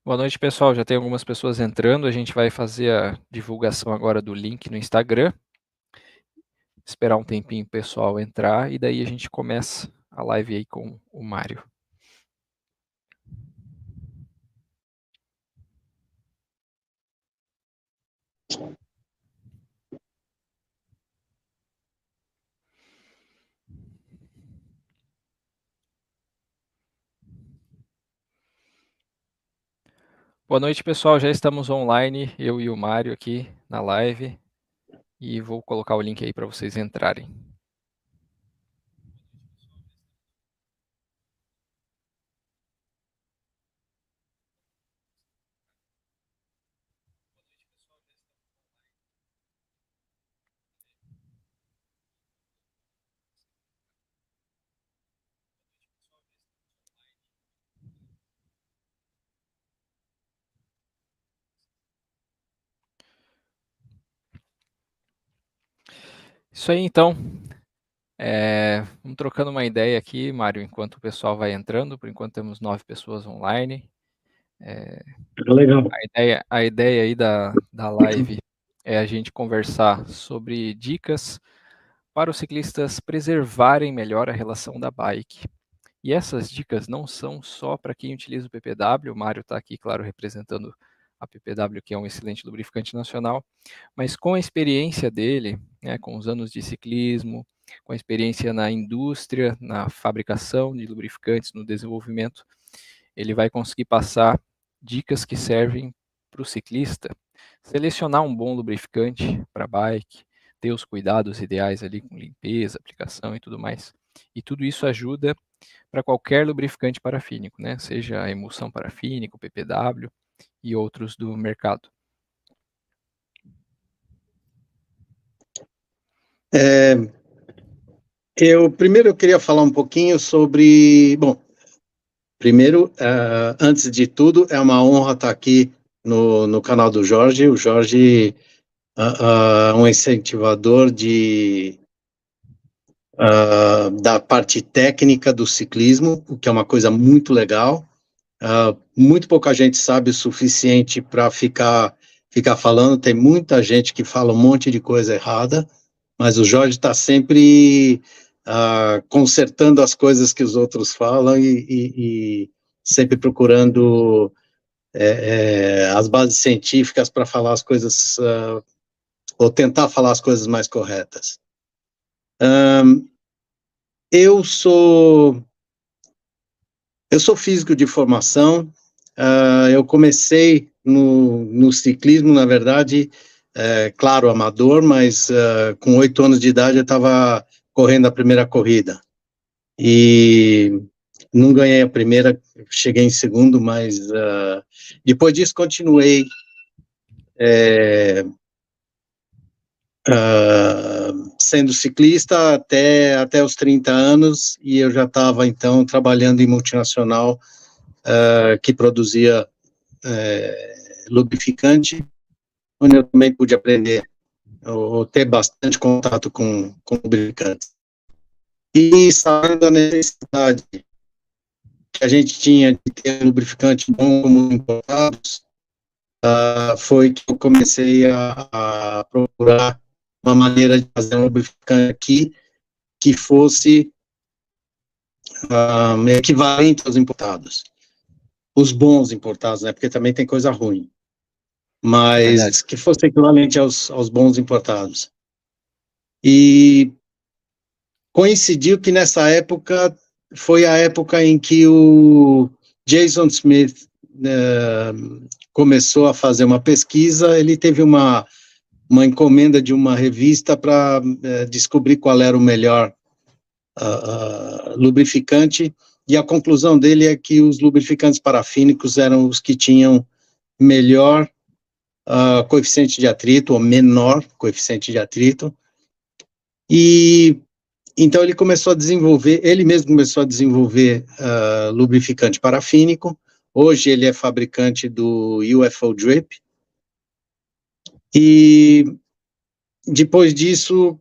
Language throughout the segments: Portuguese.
Boa noite, pessoal. Já tem algumas pessoas entrando. A gente vai fazer a divulgação agora do link no Instagram. Esperar um tempinho o pessoal entrar e daí a gente começa a live aí com o Mário. Boa noite, pessoal. Já estamos online, eu e o Mário aqui na live. E vou colocar o link aí para vocês entrarem. Isso aí, então. Vamos trocando uma ideia aqui, Mário, enquanto o pessoal vai entrando. Por enquanto temos 9 pessoas online. Legal. A ideia aí da live é a gente conversar sobre dicas para os ciclistas preservarem melhor a relação da bike. E essas dicas não são só para quem utiliza o PPW, o Mário está aqui, claro, representando a PPW, que é um excelente lubrificante nacional, mas com a experiência dele, né, com os anos de ciclismo, com a experiência na indústria, na fabricação de lubrificantes, no desenvolvimento, ele vai conseguir passar dicas que servem para o ciclista selecionar um bom lubrificante para bike, ter os cuidados ideais ali com limpeza, aplicação e tudo mais. E tudo isso ajuda para qualquer lubrificante parafínico, né? Seja a emulsão parafínica, o PPW e outros do mercado. Primeiro eu queria falar um pouquinho sobre, primeiro, antes de tudo, é uma honra estar aqui no canal do Jorge. O Jorge é um incentivador da parte técnica do ciclismo, o que é uma coisa muito legal. Muito pouca gente sabe o suficiente para ficar falando. Tem muita gente que fala um monte de coisa errada, mas o Jorge está sempre consertando as coisas que os outros falam e sempre procurando as bases científicas para falar as coisas, ou tentar falar as coisas mais corretas. Eu sou físico de formação. Eu comecei no ciclismo, na verdade, claro, amador, mas com 8 anos de idade eu estava correndo a primeira corrida. E não ganhei a primeira, cheguei em segundo, mas depois disso continuei sendo ciclista até os 30 anos, e eu já estava, então, trabalhando em multinacional que produzia lubrificante, onde eu também pude aprender ou ter bastante contato com lubrificantes. E sabendo da necessidade que a gente tinha de ter lubrificante bom como importados, foi que eu comecei a procurar uma maneira de fazer um lubrificante aqui que fosse equivalente aos importados. Os bons importados, né? Porque também tem coisa ruim. Mas que fosse equivalente aos bons importados. E coincidiu que nessa época foi a época em que o Jason Smith começou a fazer uma pesquisa. Ele teve uma encomenda de uma revista para descobrir qual era o melhor lubrificante, e a conclusão dele é que os lubrificantes parafínicos eram os que tinham melhor coeficiente de atrito, ou menor coeficiente de atrito, e então ele mesmo começou a desenvolver lubrificante parafínico. Hoje ele é fabricante do UFO Drip, e depois disso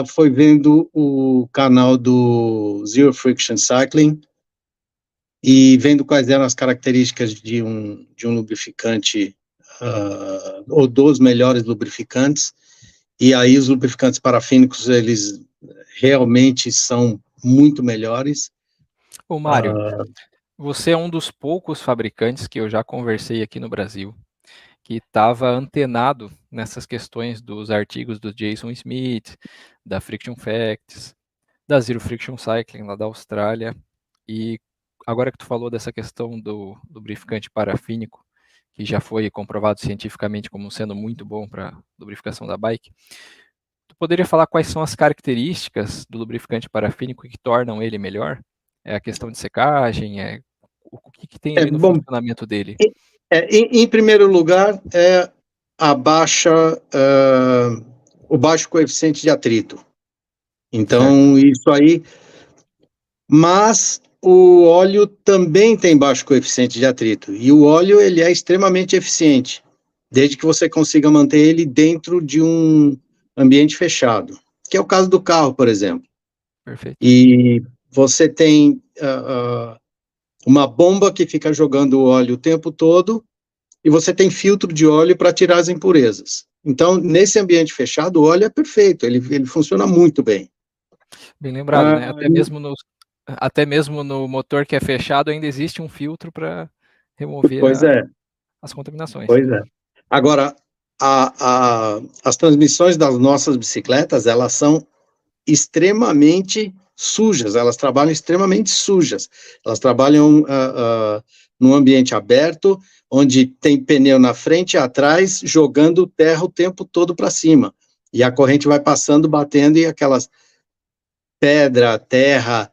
foi vendo o canal do Zero Friction Cycling, e vendo quais eram as características de um lubrificante, ou dos melhores lubrificantes, e aí os lubrificantes parafínicos, eles realmente são muito melhores. Ô, Mário, você é um dos poucos fabricantes que eu já conversei aqui no Brasil que estava antenado nessas questões dos artigos do Jason Smith, da Friction Facts, da Zero Friction Cycling lá da Austrália. E agora que tu falou dessa questão do lubrificante parafínico, que já foi comprovado cientificamente como sendo muito bom para lubrificação da bike, tu poderia falar quais são as características do lubrificante parafínico que tornam ele melhor? É a questão de secagem? O que tem ali no Bom, funcionamento dele? em primeiro lugar, a o baixo coeficiente de atrito. Certo, Então, isso aí. Mas o óleo também tem baixo coeficiente de atrito. E o óleo, ele é extremamente eficiente, desde que você consiga manter ele dentro de um ambiente fechado, que é o caso do carro, por exemplo. perfeito. E você tem uma bomba que fica jogando o óleo o tempo todo, e você tem filtro de óleo para tirar as impurezas. Então, nesse ambiente fechado, o óleo é perfeito, ele funciona muito bem. Bem lembrado, né? Até mesmo no motor que é fechado ainda existe um filtro para remover Pois é, as contaminações. pois é. Agora, as transmissões das nossas bicicletas, elas são extremamente sujas, elas trabalham extremamente sujas. Elas trabalham num ambiente aberto, onde tem pneu na frente e atrás, jogando terra o tempo todo para cima. E a corrente vai passando, batendo, e aquelas pedra, terra,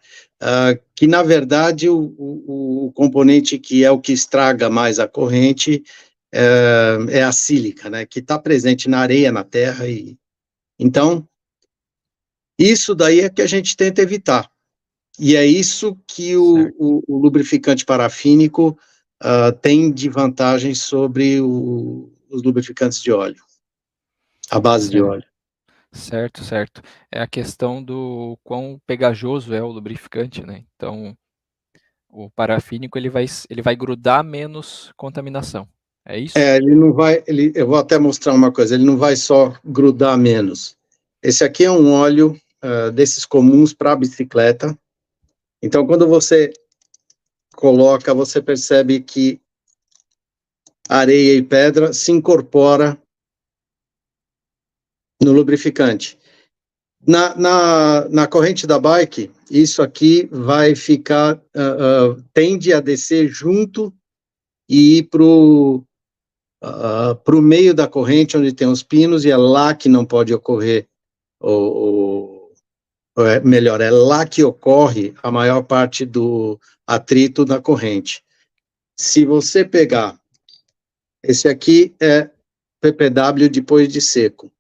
que na verdade o componente que é o que estraga mais a corrente é a sílica, né, que está presente na areia, na terra, e então isso daí é que a gente tenta evitar. E é isso que o lubrificante parafínico tem de vantagem sobre os lubrificantes de óleo, a base de Certo, óleo. certo, certo. É a questão do quão pegajoso é o lubrificante, né? Então, o parafínico ele vai grudar menos contaminação. É isso? Ele não vai, eu vou até mostrar uma coisa, ele não vai só grudar menos. Esse aqui é um óleo desses comuns para bicicleta. Então, quando você coloca, você percebe que areia e pedra se incorpora no lubrificante. Na corrente da bike, isso aqui vai ficar, tende a descer junto e ir para o meio da corrente, onde tem os pinos, e é lá que não pode ocorrer, melhor, é lá que ocorre a maior parte do atrito da corrente. Se você pegar, esse aqui é PPW depois de seco.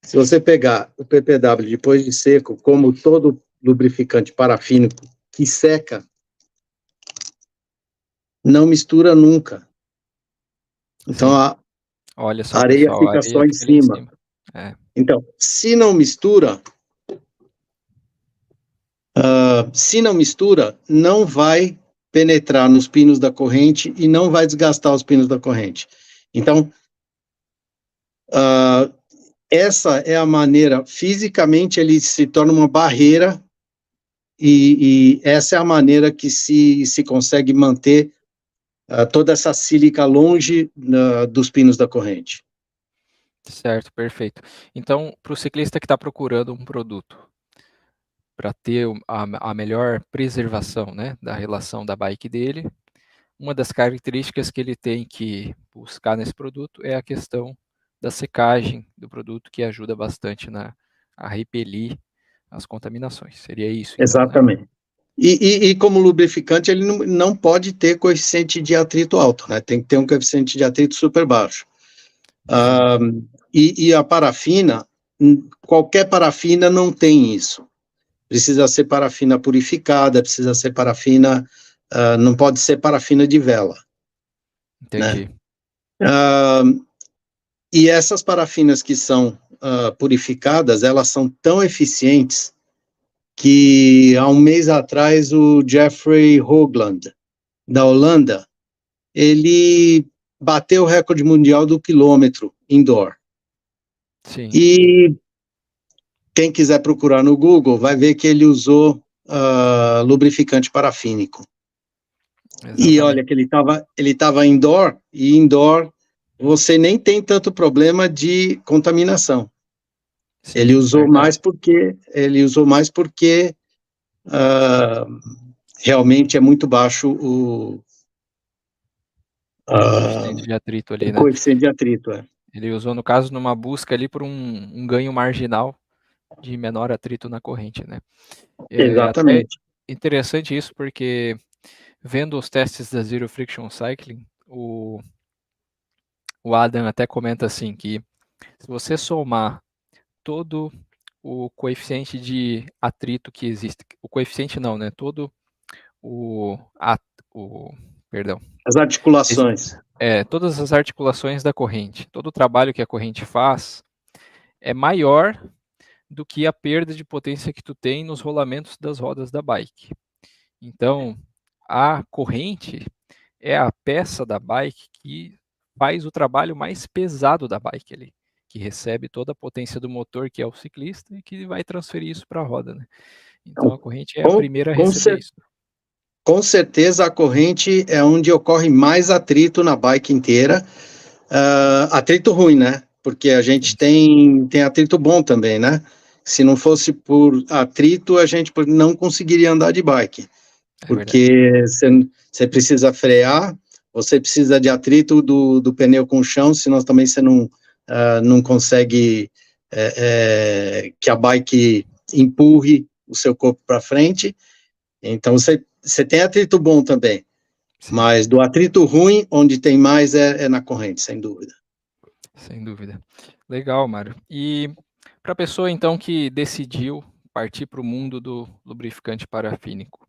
Se você pegar o PPW depois de seco, como todo lubrificante parafínico que seca, não mistura nunca. Então Sim. a Olha só, areia pessoal, a fica areia só em fica ali em cima. cima. É, Então, se não mistura, não vai penetrar nos pinos da corrente e não vai desgastar os pinos da corrente. Então, essa é a maneira, fisicamente ele se torna uma barreira e essa é a maneira que se consegue manter toda essa sílica longe dos pinos da corrente. certo, perfeito. Então, para o ciclista que está procurando um produto para ter a melhor preservação, né, da relação da bike dele, uma das características que ele tem que buscar nesse produto é a questão da secagem do produto, que ajuda bastante a repelir as contaminações. Seria isso, então, né? Exatamente. E como lubrificante, ele não pode ter coeficiente de atrito alto, né? Tem que ter um coeficiente de atrito super baixo. Sim, E a parafina, qualquer parafina não tem isso. Precisa ser parafina purificada, precisa ser parafina, não pode ser parafina de vela, né? entendi. E essas parafinas que são purificadas, elas são tão eficientes que há um mês atrás o Jeffrey Hoogland, da Holanda, ele bateu o recorde mundial do quilômetro indoor. Sim. E quem quiser procurar no Google vai ver que ele usou lubrificante parafínico. Exatamente. E olha que ele estava indoor, e indoor você nem tem tanto problema de contaminação. Sim, Ele usou verdade. mais porque realmente é muito baixo o Coeficiente de atrito ali, né? coeficiente de atrito. Ele usou, no caso, numa busca ali por um ganho marginal de menor atrito na corrente, né? É até Exatamente. interessante isso, porque vendo os testes da Zero Friction Cycling, o Adam até comenta assim que se você somar todo o coeficiente de atrito que existe, o coeficiente não, né? Todo o, o perdão, As articulações. todas as articulações da corrente, todo o trabalho que a corrente faz é maior do que a perda de potência que tu tem nos rolamentos das rodas da bike. Então, a corrente é a peça da bike que faz o trabalho mais pesado da bike ali, que recebe toda a potência do motor, que é o ciclista, e que vai transferir isso para a roda, né? Então, a corrente é a primeira a receber isso. Com certeza, a corrente é onde ocorre mais atrito na bike inteira. Atrito ruim, né? Porque a gente tem atrito bom também, né? Se não fosse por atrito, a gente não conseguiria andar de bike. Porque você precisa frear, você precisa de atrito do pneu com o chão, senão também você não consegue que a bike empurre o seu corpo para frente. Então, você tem atrito bom também. Sim. Mas do atrito ruim, onde tem mais é na corrente, sem dúvida. Sem dúvida. Legal, Mário. E para a pessoa, então, que decidiu partir para o mundo do lubrificante parafínico,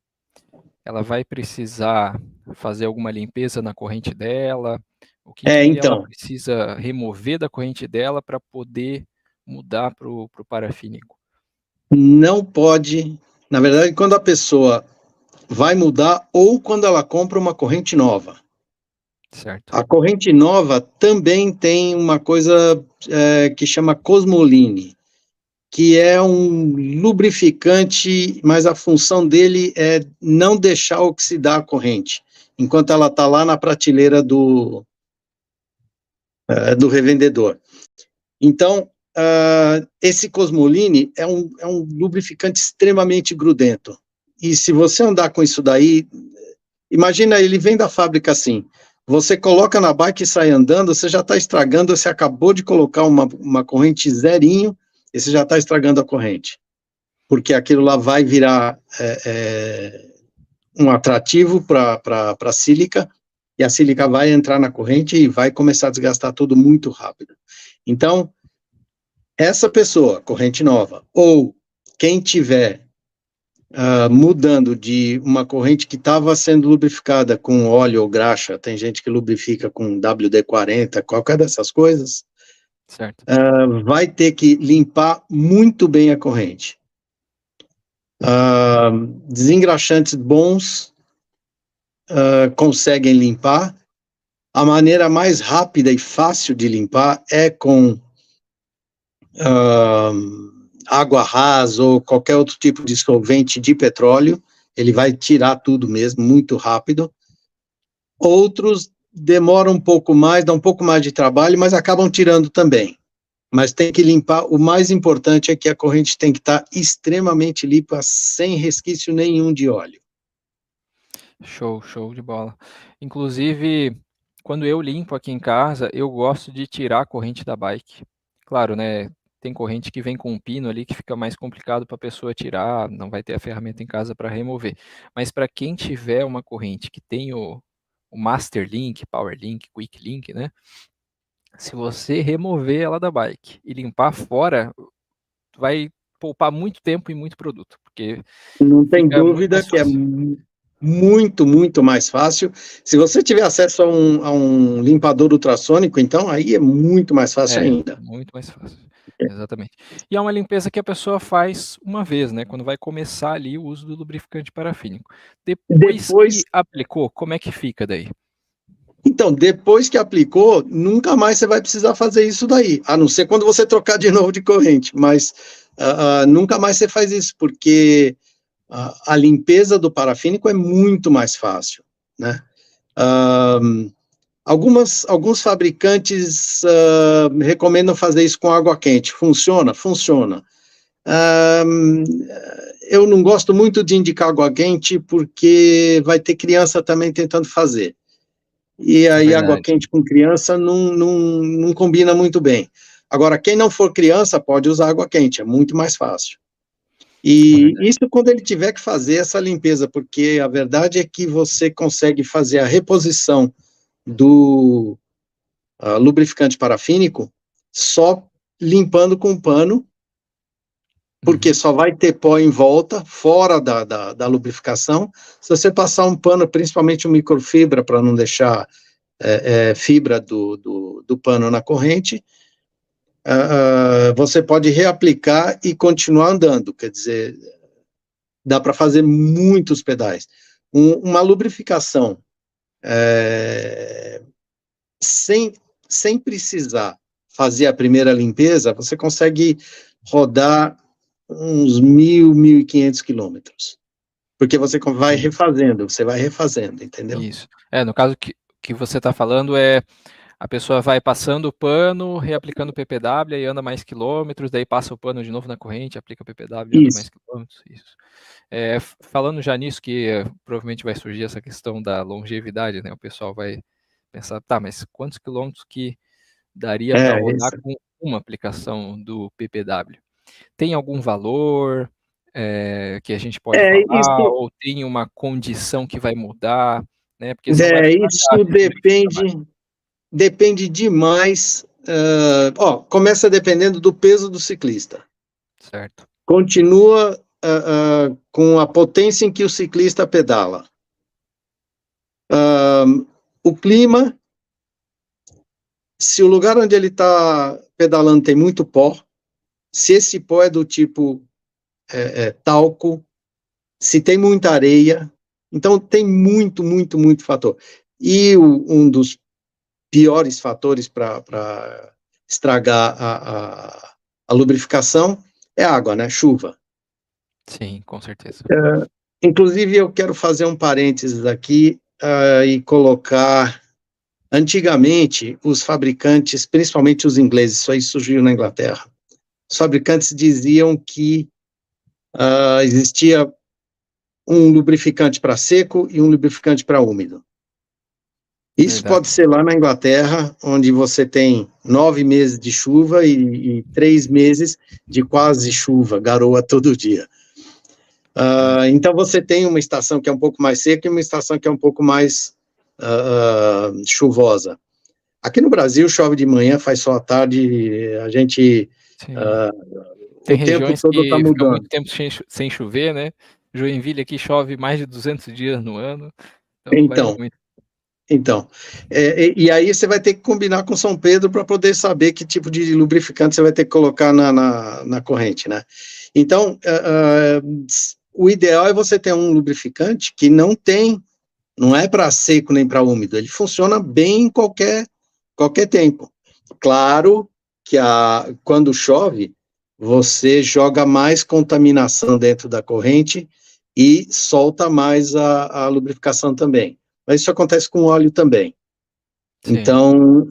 ela vai precisar fazer alguma limpeza na corrente dela? O que ela precisa remover da corrente dela para poder mudar para o parafínico? Não pode. Na verdade, quando a pessoa vai mudar ou quando ela compra uma corrente nova. Certo. A corrente nova também tem uma coisa que chama Cosmoline, que é um lubrificante, mas a função dele é não deixar oxidar a corrente, enquanto ela está lá na prateleira do revendedor. Então, esse Cosmoline é um lubrificante extremamente grudento. E se você andar com isso daí, imagina, ele vem da fábrica assim, você coloca na bike e sai andando, você já está estragando, você acabou de colocar uma corrente zerinho, e você já está estragando a corrente. Porque aquilo lá vai virar um atrativo para a sílica, e a sílica vai entrar na corrente e vai começar a desgastar tudo muito rápido. Então, essa pessoa, corrente nova, ou quem tiver mudando de uma corrente que estava sendo lubrificada com óleo ou graxa, tem gente que lubrifica com WD-40, qualquer dessas coisas, certo. Vai ter que limpar muito bem a corrente. Desengraxantes bons conseguem limpar. A maneira mais rápida e fácil de limpar é com água rasa ou qualquer outro tipo de solvente de petróleo. Ele vai tirar tudo mesmo, muito rápido. Outros demoram um pouco mais, dá um pouco mais de trabalho, mas acabam tirando também. Mas tem que limpar, o mais importante é que a corrente tem que estar extremamente limpa, sem resquício nenhum de óleo. Show de bola. Inclusive, quando eu limpo aqui em casa, eu gosto de tirar a corrente da bike. Claro, né? Tem corrente que vem com um pino ali que fica mais complicado para a pessoa tirar, não vai ter a ferramenta em casa para remover. Mas para quem tiver uma corrente que tem o Master Link, Power Link, Quick Link, né? Se você remover ela da bike e limpar fora, vai poupar muito tempo e muito produto, porque não tem dúvida que é muito, muito mais fácil. Se você tiver acesso a um limpador ultrassônico, então aí é muito mais fácil ainda. Muito mais fácil. Exatamente. E é uma limpeza que a pessoa faz uma vez, né, quando vai começar ali o uso do lubrificante parafínico. Depois Depois, que aplicou, como é que fica daí? então, depois que aplicou, nunca mais você vai precisar fazer isso daí, a não ser quando você trocar de novo de corrente, mas nunca mais você faz isso, porque a limpeza do parafínico é muito mais fácil, né? Alguns fabricantes recomendam fazer isso com água quente. Funciona? Funciona. Eu não gosto muito de indicar água quente porque vai ter criança também tentando fazer. E É aí água verdade, quente com criança não combina muito bem. Agora, quem não for criança pode usar água quente, é muito mais fácil. é E verdade. isso quando ele tiver que fazer essa limpeza, porque a verdade é que você consegue fazer a reposição do lubrificante parafínico só limpando com pano, porque Uhum. só vai ter pó em volta, fora da lubrificação. Se você passar um pano, principalmente um microfibra, para não deixar fibra do pano na corrente, você pode reaplicar e continuar andando, quer dizer, dá para fazer muitos pedais. Uma lubrificação sem, sem precisar fazer a primeira limpeza, você consegue rodar uns 1.000, 1.500 quilômetros. Porque Entendi. você vai refazendo, entendeu? Isso. No caso que você está falando a pessoa vai passando o pano, reaplicando o PPW e anda mais quilômetros, daí passa o pano de novo na corrente, aplica o PPW e anda Isso. mais quilômetros. Isso. Falando já nisso, que provavelmente vai surgir essa questão da longevidade, né? O pessoal vai pensar, tá, mas quantos quilômetros que daria para rodar Isso. com uma aplicação do PPW? Tem algum valor que a gente pode falar, Isso, ou tem uma condição que vai mudar, né? Porque são métodos isso variáveis durante o trabalho, depende demais. Começa dependendo do peso do ciclista. certo? Continua com a potência em que o ciclista pedala. O clima, se o lugar onde ele está pedalando tem muito pó, se esse pó é do tipo talco, se tem muita areia, então tem muito, muito, muito fator. E um dos piores fatores para estragar a lubrificação é água, né? Chuva. Sim, com certeza. Inclusive, eu quero fazer um parênteses aqui e colocar. Antigamente, os fabricantes, principalmente os ingleses, isso aí surgiu na Inglaterra, os fabricantes diziam que existia um lubrificante para seco e um lubrificante para úmido. Isso pode Verdade. ser lá na Inglaterra, onde você tem 9 meses de chuva e 3 meses de quase chuva, garoa todo dia. Então você tem uma estação que é um pouco mais seca e uma estação que é um pouco mais chuvosa. Aqui no Brasil chove de manhã, faz sol à tarde, a gente Sim. Tem o tempo regiões todo está que fica muito mudando. tempo sem chover, né? Joinville aqui chove mais de 200 dias no ano, então varia Então, muito. Então, e aí você vai ter que combinar com São Pedro para poder saber que tipo de lubrificante você vai ter que colocar na corrente, né? Então, o ideal é você ter um lubrificante que não é para seco nem para úmido, ele funciona bem em qualquer tempo. Claro que quando chove, você joga mais contaminação dentro da corrente e solta mais a lubrificação também. Mas isso acontece com óleo também. Sim, Então,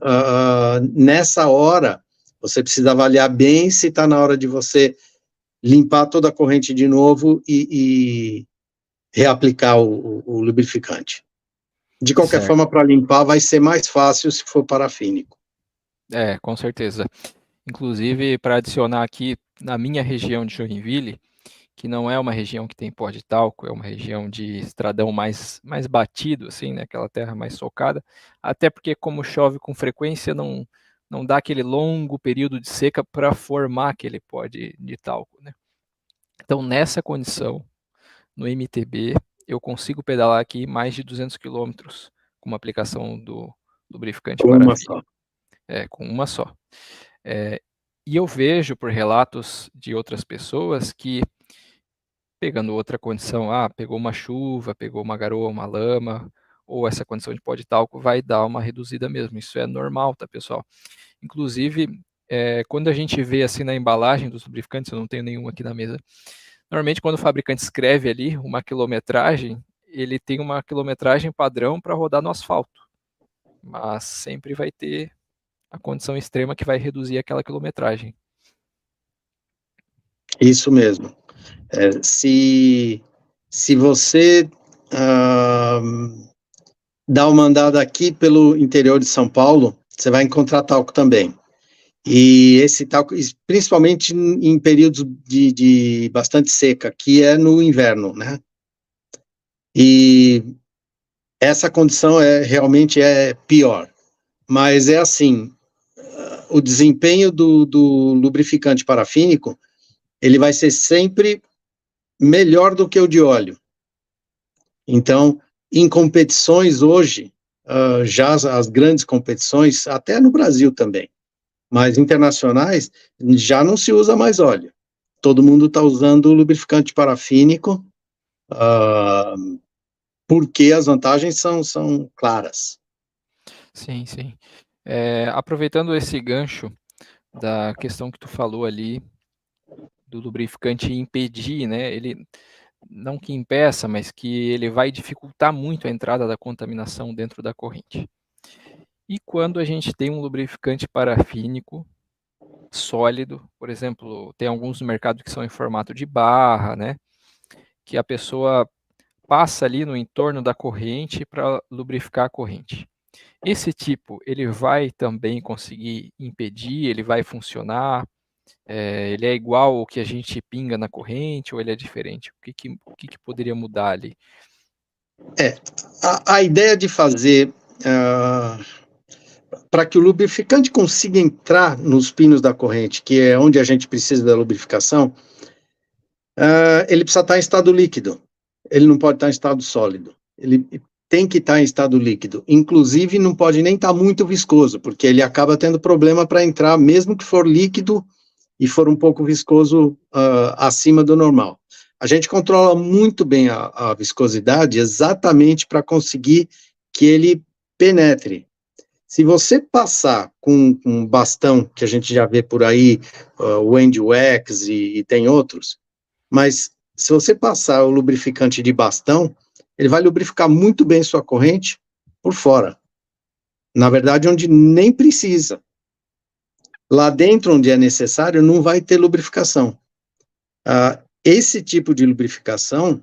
nessa hora, você precisa avaliar bem se está na hora de você limpar toda a corrente de novo e reaplicar o lubrificante. De qualquer certo. forma, para limpar vai ser mais fácil se for parafínico. Com certeza. Inclusive, para adicionar aqui, na minha região de Joinville, que não é uma região que tem pó de talco, é uma região de estradão mais batido, assim, né? Aquela terra mais socada. Até porque, como chove com frequência, não dá aquele longo período de seca para formar aquele pó de talco, né? Então, nessa condição, no MTB, eu consigo pedalar aqui mais de 200 quilômetros com uma aplicação do lubrificante Com uma só. parafínico, com uma só. É, E eu vejo por relatos de outras pessoas que, pegando outra condição, pegou uma chuva, pegou uma garoa, uma lama, ou essa condição de pó de talco, vai dar uma reduzida mesmo. Isso é normal, tá, pessoal? Inclusive, quando a gente vê assim na embalagem dos lubrificantes, eu não tenho nenhum aqui na mesa, normalmente quando o fabricante escreve ali uma quilometragem, ele tem uma quilometragem padrão para rodar no asfalto, mas sempre vai ter a condição extrema que vai reduzir aquela quilometragem. Isso mesmo. Se você dá uma andada aqui pelo interior de São Paulo, você vai encontrar talco também. E esse talco, principalmente em períodos de bastante seca, que é no inverno, né? E essa condição realmente é pior. Mas é assim, o desempenho do lubrificante parafínico, ele vai ser sempre melhor do que o de óleo. Então, em competições hoje, já as grandes competições, até no Brasil também, mas internacionais, já não se usa mais óleo. Todo mundo está usando lubrificante parafínico, porque as vantagens são claras. Sim, sim. Aproveitando esse gancho da questão que tu falou ali, do lubrificante impedir, né? Ele não que impeça, mas que ele vai dificultar muito a entrada da contaminação dentro da corrente. E quando a gente tem um lubrificante parafínico sólido, por exemplo, tem alguns no mercado que são em formato de barra, né? Que a pessoa passa ali no entorno da corrente para lubrificar a corrente. Esse tipo, ele vai também conseguir impedir, ele vai funcionar, ele é igual ao que a gente pinga na corrente ou ele é diferente? O que poderia mudar ali? A ideia de fazer para que o lubrificante consiga entrar nos pinos da corrente, que é onde a gente precisa da lubrificação, ele precisa estar em estado líquido. Ele não pode estar em estado sólido. Ele tem que estar em estado líquido. Inclusive, não pode nem estar muito viscoso, porque ele acaba tendo problema para entrar, mesmo que for líquido e for um pouco viscoso acima do normal. A gente controla muito bem a viscosidade exatamente para conseguir que ele penetre. Se você passar com um bastão, que a gente já vê por aí, o End-Wax e tem outros, mas se você passar o lubrificante de bastão, ele vai lubrificar muito bem sua corrente por fora. Na verdade, onde nem precisa. Lá dentro, onde é necessário, não vai ter lubrificação. Esse tipo de lubrificação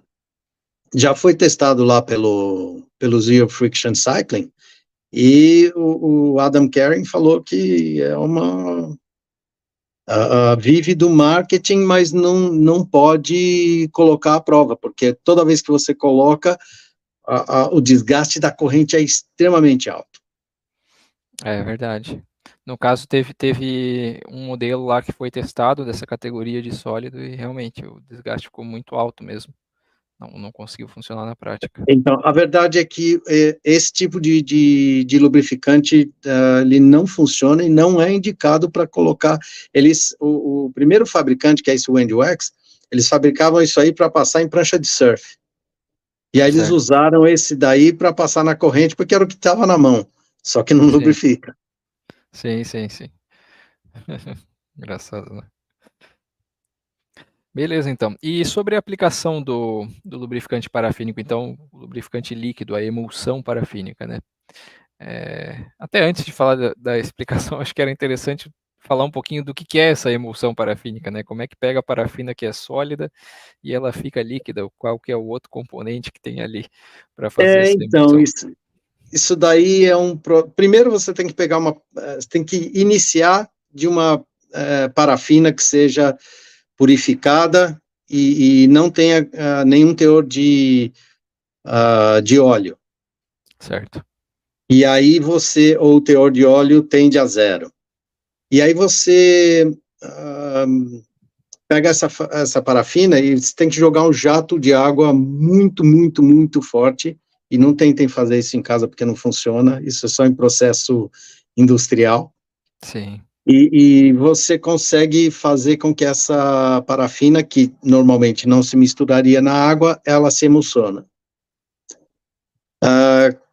já foi testado lá pelo Zero Friction Cycling, e o Adam Caron falou que é vive do marketing, mas não pode colocar à prova, porque toda vez que você coloca, o desgaste da corrente é extremamente alto. É verdade. No caso, teve um modelo lá que foi testado dessa categoria de sólido e realmente o desgaste ficou muito alto mesmo. Não conseguiu funcionar na prática. Então, a verdade é que esse tipo de lubrificante, ele não funciona e não é indicado para colocar. O primeiro fabricante, que é esse End-Wax, eles fabricavam isso aí para passar em prancha de surf. E aí eles Certo. usaram esse daí para passar na corrente, porque era o que estava na mão, só que não Sim, lubrifica. sim, sim, sim. Engraçado, né? Beleza, então. E sobre a aplicação do lubrificante parafínico, então, o lubrificante líquido, a emulsão parafínica, né? Até antes de falar da explicação, acho que era interessante falar um pouquinho do que é essa emulsão parafínica, né? Como é que pega a parafina que é sólida e ela fica líquida, qual que é o outro componente que tem ali para fazer essa Então, emulsão? isso daí é primeiro você tem que você tem que iniciar de uma parafina que seja purificada e não tenha nenhum teor de óleo. Certo. E aí ou o teor de óleo tende a zero. E aí você pega essa parafina e você tem que jogar um jato de água muito, muito, muito forte, e não tentem fazer isso em casa porque não funciona, isso é só em processo industrial. Sim. E você consegue fazer com que essa parafina, que normalmente não se misturaria na água, ela se emulsiona.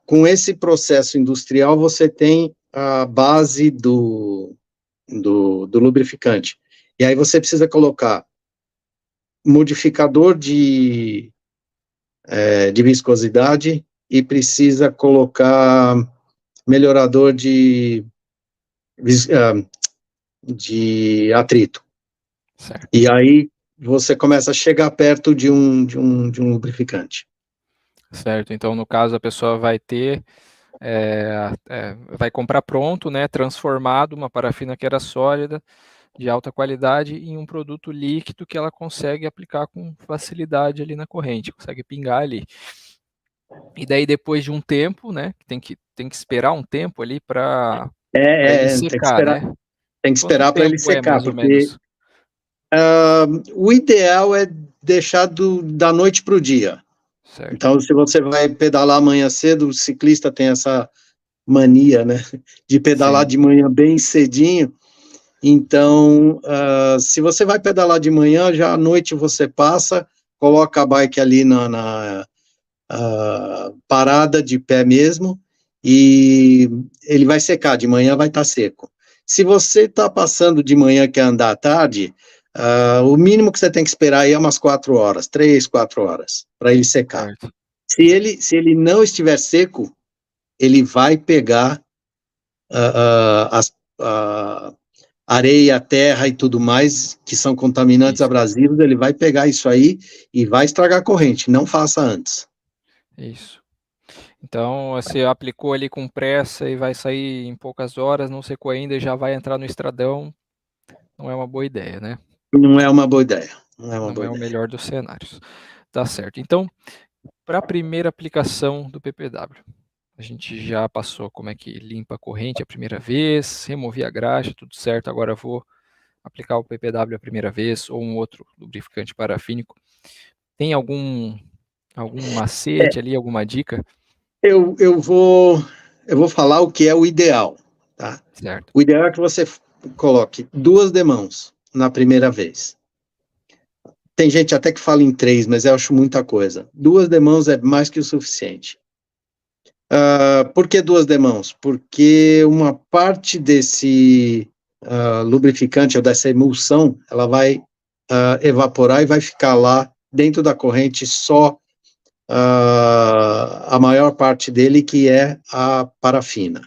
Com esse processo industrial, você tem a base do lubrificante. E aí você precisa colocar modificador de viscosidade e precisa colocar melhorador de atrito. Certo. E aí você começa a chegar perto de um lubrificante. Certo, então no caso a pessoa vai ter, vai comprar pronto, né, transformado, uma parafina que era sólida, de alta qualidade, em um produto líquido que ela consegue aplicar com facilidade ali na corrente, consegue pingar ali. E daí depois de um tempo, né, tem que esperar um tempo ali para ele secar, né? Tem que Quanto esperar para ele tempo é secar, mais ou porque menos? o ideal é deixar da noite para o dia. Certo. Então, se você vai pedalar amanhã cedo, o ciclista tem essa mania, né, de pedalar Sim. de manhã bem cedinho. Então, se você vai pedalar de manhã, já à noite você passa, coloca a bike ali na parada de pé mesmo, e ele vai secar, de manhã vai estar seco. Se você está passando de manhã e quer andar à tarde, o mínimo que você tem que esperar aí é umas 4 horas, 3, 4 horas, para ele secar. Certo, certo. Se ele não estiver seco, ele vai pegar a areia, terra e tudo mais, que são contaminantes Isso, abrasivos, ele vai pegar isso aí e vai estragar a corrente, não faça antes. isso. Então, você aplicou ali com pressa e vai sair em poucas horas, não secou ainda e já vai entrar no estradão, não é uma boa ideia, né? Não é uma boa ideia, não é uma Não boa é o ideia. melhor dos cenários. Tá certo. Então, para a primeira aplicação do PPW, a gente já passou como é que limpa a corrente a primeira vez, removi a graxa, tudo certo. Agora eu vou aplicar o PPW a primeira vez ou um outro lubrificante parafínico. Tem algum macete ali, alguma dica? Eu, eu vou, eu vou falar o que é o ideal, tá? Certo, O ideal é que você coloque 2 demãos na primeira vez. Tem gente até que fala em 3, mas eu acho muita coisa. 2 demãos é mais que o suficiente. Por que 2 demãos? Porque uma parte desse lubrificante ou dessa emulsão, ela vai evaporar e vai ficar lá dentro da corrente só a maior parte dele, que é a parafina,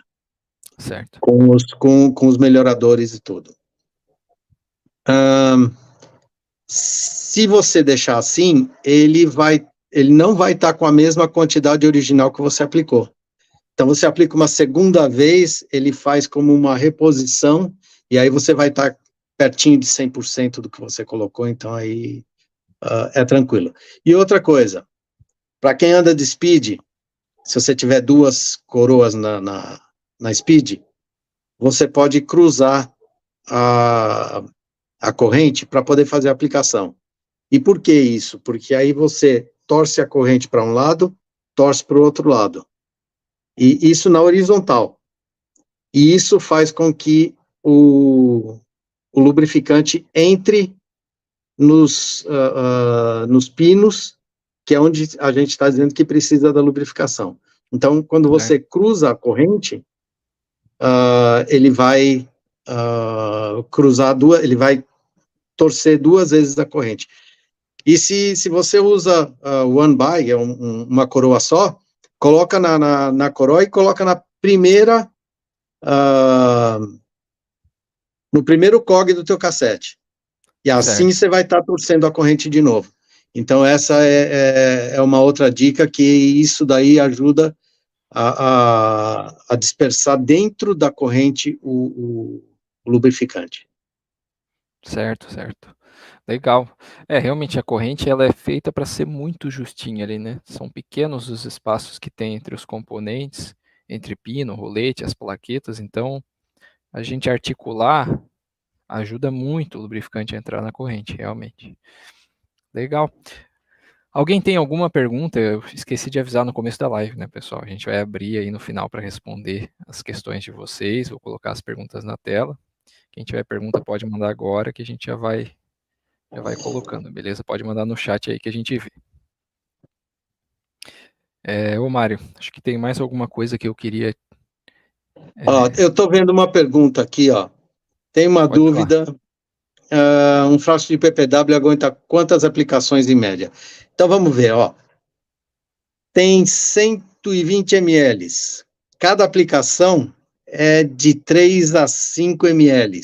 certo, com os melhoradores e tudo. Se você deixar assim, ele não vai estar com a mesma quantidade original que você aplicou. Então, você aplica uma segunda vez, ele faz como uma reposição, e aí você vai estar pertinho de 100% do que você colocou, então aí é tranquilo. E outra coisa, para quem anda de speed, se você tiver 2 coroas na speed, você pode cruzar a, a corrente para poder fazer a aplicação. E por que isso? Porque aí você torce a corrente para um lado, torce para o outro lado. E isso na horizontal. E isso faz com que o lubrificante entre nos pinos, que é onde a gente está dizendo que precisa da lubrificação. Então, quando certo, você cruza a corrente, ele vai cruzar duas, ele vai torcer 2 vezes a corrente. E se você usa one by, é uma coroa só, coloca na coroa e coloca na primeira, no primeiro cog do teu cassete. E assim certo. você vai estar torcendo a corrente de novo. Então, essa é uma outra dica, que isso daí ajuda a dispersar dentro da corrente o lubrificante. Certo, certo. Legal. É, realmente a corrente ela é feita para ser muito justinha ali, né? São pequenos os espaços que tem entre os componentes, entre pino, rolete, as plaquetas, então a gente articular ajuda muito o lubrificante a entrar na corrente, realmente. Legal. Alguém tem alguma pergunta? Eu esqueci de avisar no começo da live, né, pessoal? A gente vai abrir aí no final para responder as questões de vocês, vou colocar as perguntas na tela. Quem tiver pergunta pode mandar agora que a gente já vai colocando, beleza? Pode mandar no chat aí que a gente vê. Ô Mário, acho que tem mais alguma coisa que eu queria... Eu estou vendo uma pergunta aqui, ó. Tem uma Pode falar. dúvida. Um frasco de PPW aguenta quantas aplicações em média? Então vamos ver, ó. Tem 120 ml. Cada aplicação é de 3 a 5 ml.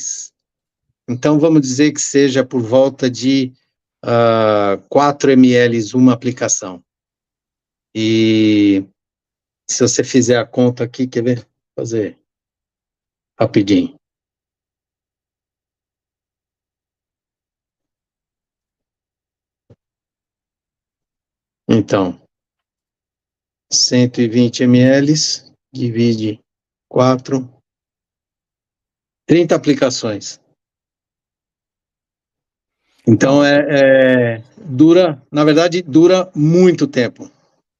Então vamos dizer que seja por volta de 4 ml uma aplicação. E se você fizer a conta aqui, quer ver? Vou fazer rapidinho. Então, 120 ml, divide 4, 30 aplicações. Então, na verdade, dura muito tempo.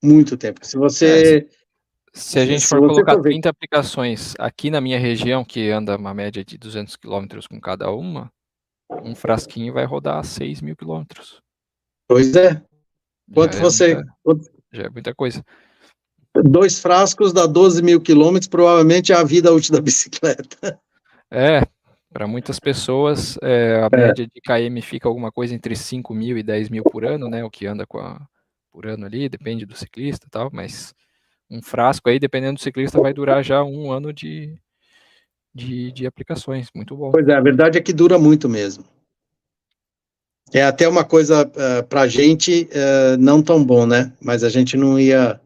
Muito tempo. Se a gente for colocar 30 aplicações aqui na minha região, que anda uma média de 200 km com cada uma, um frasquinho vai rodar 6.000 km. Pois é. Já é muita coisa. 2 frascos dá 12.000 quilômetros, provavelmente é a vida útil da bicicleta. Para muitas pessoas, a média de km fica alguma coisa entre 5.000 e 10.000 por ano, né? O que anda por ano ali, depende do ciclista e tal, mas um frasco aí, dependendo do ciclista, vai durar já um ano de aplicações. Muito bom. Pois é, a verdade é que dura muito mesmo. É até uma coisa para a gente não tão bom, né? Mas a gente não ia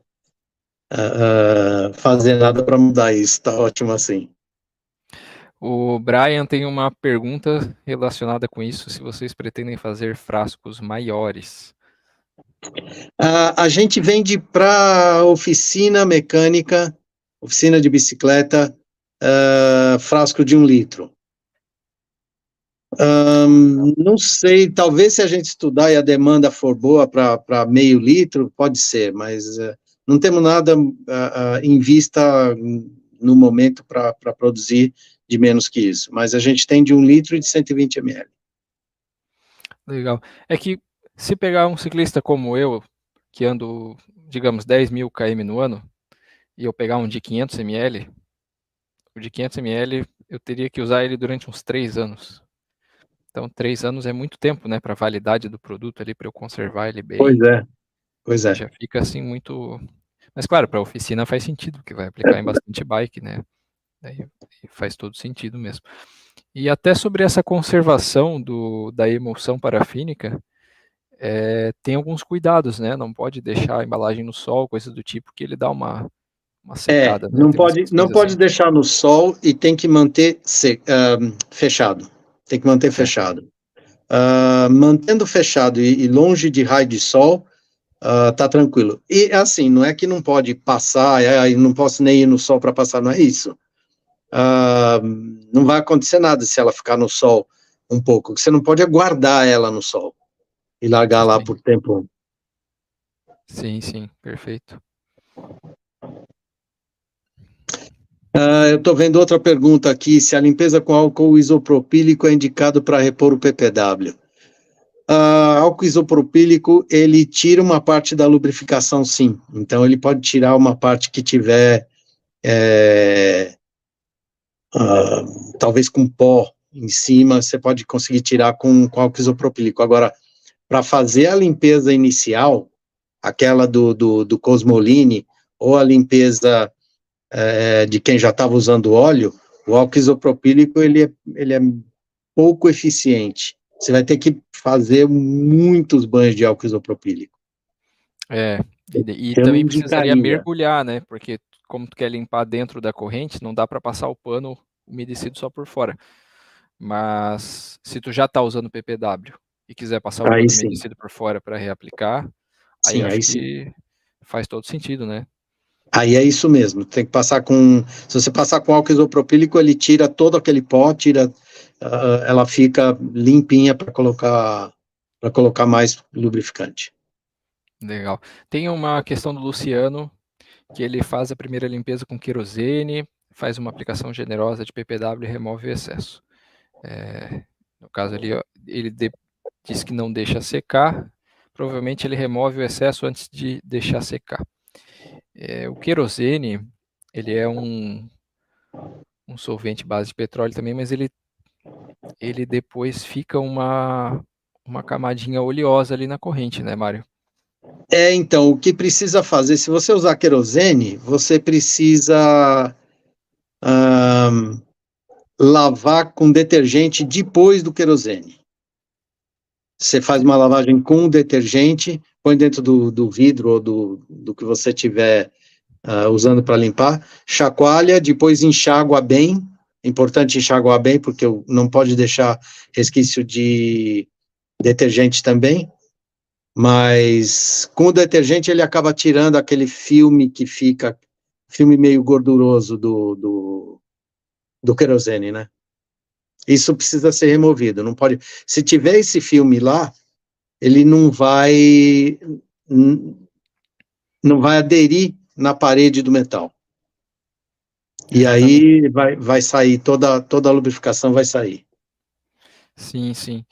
fazer nada para mudar isso. Tá ótimo assim. O Brian tem uma pergunta relacionada com isso, se vocês pretendem fazer frascos maiores. A gente vende para oficina mecânica, oficina de bicicleta, frasco de 1 litro. Não sei, talvez se a gente estudar e a demanda for boa para meio litro, pode ser, mas não temos nada em vista no momento para produzir de menos que isso. Mas a gente tem de 1 litro e de 120 ml. Legal. É que se pegar um ciclista como eu, que ando, digamos, 10.000 km no ano, e eu pegar um de 500 ml, o de 500 ml eu teria que usar ele durante uns 3 anos. Então, 3 anos é muito tempo, né, para a validade do produto ali, para eu conservar ele bem. Pois é. Já fica assim muito... Mas claro, para a oficina faz sentido, porque vai aplicar em bastante bike, né? Daí faz todo sentido mesmo. E até sobre essa conservação da emulsão parafínica, tem alguns cuidados, né? Não pode deixar a embalagem no sol, coisa do tipo, que ele dá uma secada, né? Não pode deixar no sol e tem que manter fechado. Tem que manter fechado. Mantendo fechado e longe de raio de sol, tá tranquilo. E assim, não é que não pode passar, não posso nem ir no sol para passar, não é isso. Não vai acontecer nada se ela ficar no sol um pouco. O que você não pode é guardar ela no sol e largar lá por tempo. Sim, perfeito. Eu estou vendo outra pergunta aqui, se a limpeza com álcool isopropílico é indicado para repor o PPW. Álcool isopropílico, ele tira uma parte da lubrificação, sim. Então, ele pode tirar uma parte que tiver, talvez com pó em cima, você pode conseguir tirar com álcool isopropílico. Agora, para fazer a limpeza inicial, aquela do Cosmoline, ou a limpeza de quem já estava usando óleo, o álcool isopropílico, ele é pouco eficiente. Você vai ter que fazer muitos banhos de álcool isopropílico. E também precisaria mergulhar, né? Porque como tu quer limpar dentro da corrente, não dá para passar o pano umedecido só por fora. Mas se tu já está usando PPW e quiser passar o pano umedecido por fora para reaplicar, aí acho que faz todo sentido, né? Aí é isso mesmo, tem que passar se você passar com álcool isopropílico, ele tira todo aquele pó, ela fica limpinha para colocar mais lubrificante. Legal. Tem uma questão do Luciano, que ele faz a primeira limpeza com querosene, faz uma aplicação generosa de PPW e remove o excesso. No caso ali, ó, diz que não deixa secar, provavelmente ele remove o excesso antes de deixar secar. O querosene, ele é um solvente base de petróleo também, mas ele depois fica uma camadinha oleosa ali na corrente, né, Mário? Então, o que precisa fazer, se você usar querosene, você precisa lavar com detergente depois do querosene. Você faz uma lavagem com detergente, põe dentro do vidro ou do que você tiver usando para limpar, chacoalha, depois enxágua bem. Importante enxaguar bem, porque não pode deixar resquício de detergente também. Mas com o detergente ele acaba tirando aquele filme que fica, filme meio gorduroso do querosene, né? Isso precisa ser removido, não pode. Se tiver esse filme lá, ele não vai aderir na parede do metal. E Exatamente. aí vai sair, toda a lubrificação vai sair. Sim, sim.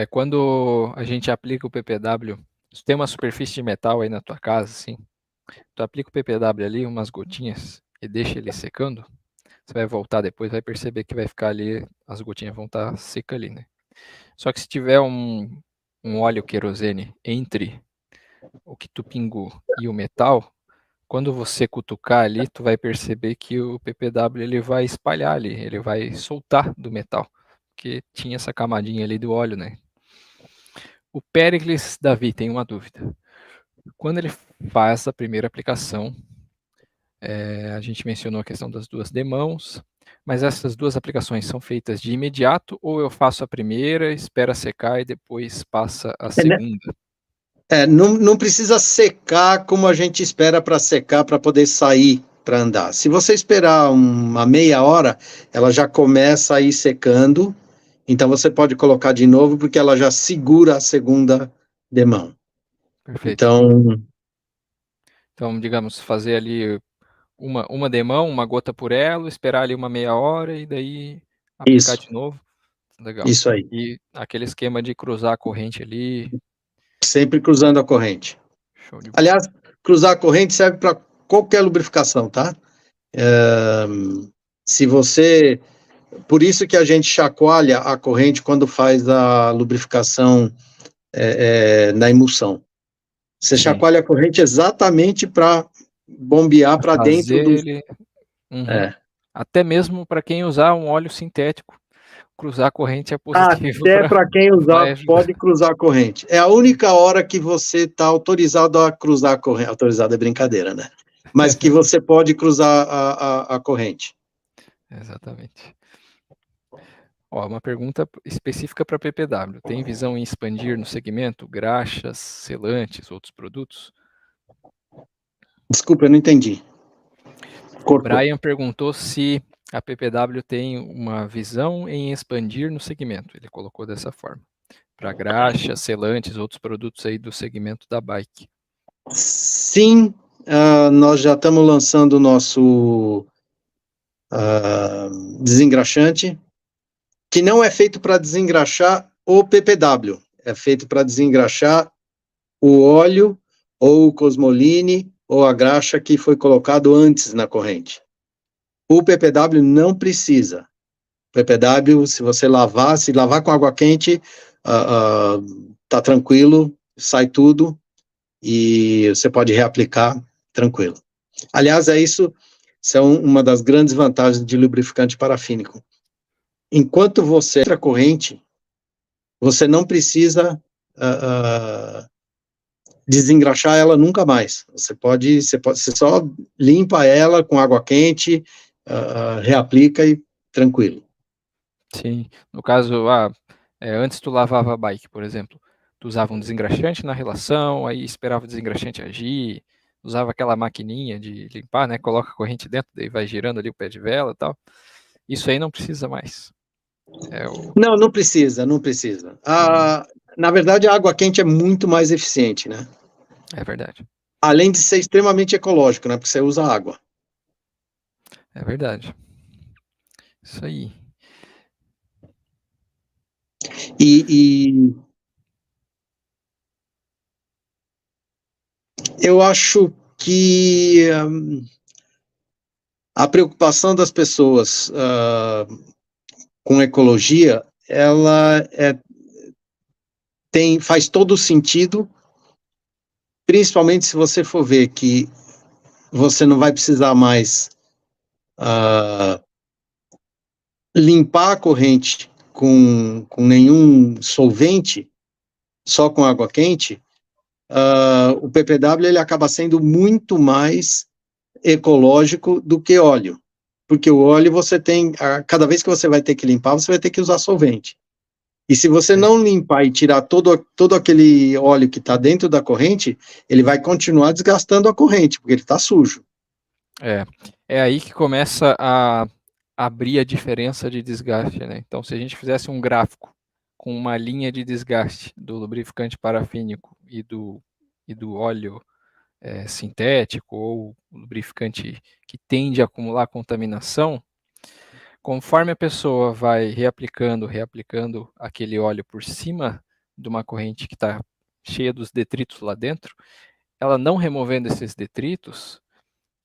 Quando a gente aplica o PPW, se tem uma superfície de metal aí na tua casa, assim, tu aplica o PPW ali, umas gotinhas, e deixa ele secando, você vai voltar depois, vai perceber que vai ficar ali, as gotinhas vão estar secas ali, né? Só que se tiver um óleo querosene entre o que tu pingou e o metal, quando você cutucar ali, tu vai perceber que o PPW ele vai espalhar ali, ele vai soltar do metal, porque tinha essa camadinha ali do óleo, né? O Péricles Davi tem uma dúvida. Quando ele faz a primeira aplicação, a gente mencionou a questão das duas demãos, mas essas duas aplicações são feitas de imediato ou eu faço a primeira, espera secar e depois passa a Né? segunda? Não precisa secar como a gente espera para secar para poder sair para andar. Se você esperar uma meia hora, ela já começa a ir secando, então você pode colocar de novo, porque ela já segura a segunda demão. Perfeito. Então, Então, digamos, fazer ali uma demão, uma gota por elo, esperar ali uma meia hora e daí aplicar isso, de novo. Legal. isso aí. E aquele esquema de cruzar a corrente ali, Sempre cruzando a corrente. show de bola. Aliás, cruzar a corrente serve para qualquer lubrificação, tá? Se você. Por isso que a gente chacoalha a corrente quando faz a lubrificação na emulsão. Você Sim. chacoalha a corrente exatamente para bombear Pra para dentro fazer do. ele. Uhum. É. Até mesmo para quem usar um óleo sintético, cruzar a corrente é positivo Até para para quem usar, vai ajudar. pode cruzar a corrente. É a única hora que você está autorizado a cruzar a corrente. Autorizado é brincadeira, né? Mas que você pode cruzar a corrente. Exatamente. Ó, uma pergunta específica para PPW. Tem visão em expandir no segmento graxas, selantes, outros produtos? Desculpa, eu não entendi. O Cortou. Brian perguntou se a PPW tem uma visão em expandir no segmento. Ele colocou dessa forma. Para graxas, selantes, outros produtos aí do segmento da bike. Sim, nós já estamos lançando o nosso desengraxante, que não é feito para desengraxar o PPW, é feito para desengraxar o óleo ou o cosmoline ou a graxa que foi colocado antes na corrente. O PPW não precisa. O PPW, se você lavar, se lavar com água quente, tá tranquilo, sai tudo e você pode reaplicar tranquilo. Aliás, isso é uma das grandes vantagens de lubrificante parafínico. Enquanto você entra a corrente, você não precisa desengraxar ela nunca mais. Você só limpa ela com água quente, reaplica e tranquilo. Sim. No caso, antes tu lavava a bike, por exemplo, tu usava um desengraxante na relação, aí esperava o desengraxante agir, usava aquela maquininha de limpar, né? Coloca a corrente dentro, daí vai girando ali o pé de vela e tal. Isso aí não precisa mais. Não precisa, não precisa. Hum, Na verdade, a água quente é muito mais eficiente, né? é verdade. Além de ser extremamente ecológico, né? Porque você usa água. É verdade. Isso aí. E eu acho que a preocupação das pessoas com ecologia, ela faz todo sentido, principalmente se você for ver que você não vai precisar mais limpar a corrente com nenhum solvente, só com água quente, o PPW ele acaba sendo muito mais ecológico do que óleo, porque o óleo você tem, cada vez que você vai ter que limpar, você vai ter que usar solvente. E se você não limpar e tirar todo aquele óleo que está dentro da corrente, ele vai continuar desgastando a corrente, porque ele está sujo. É aí que começa a abrir a diferença de desgaste, né? Então, se a gente fizesse um gráfico com uma linha de desgaste do lubrificante parafínico e do óleo sintético ou lubrificante que tende a acumular contaminação, conforme a pessoa vai reaplicando aquele óleo por cima de uma corrente que está cheia dos detritos lá dentro, ela não removendo esses detritos,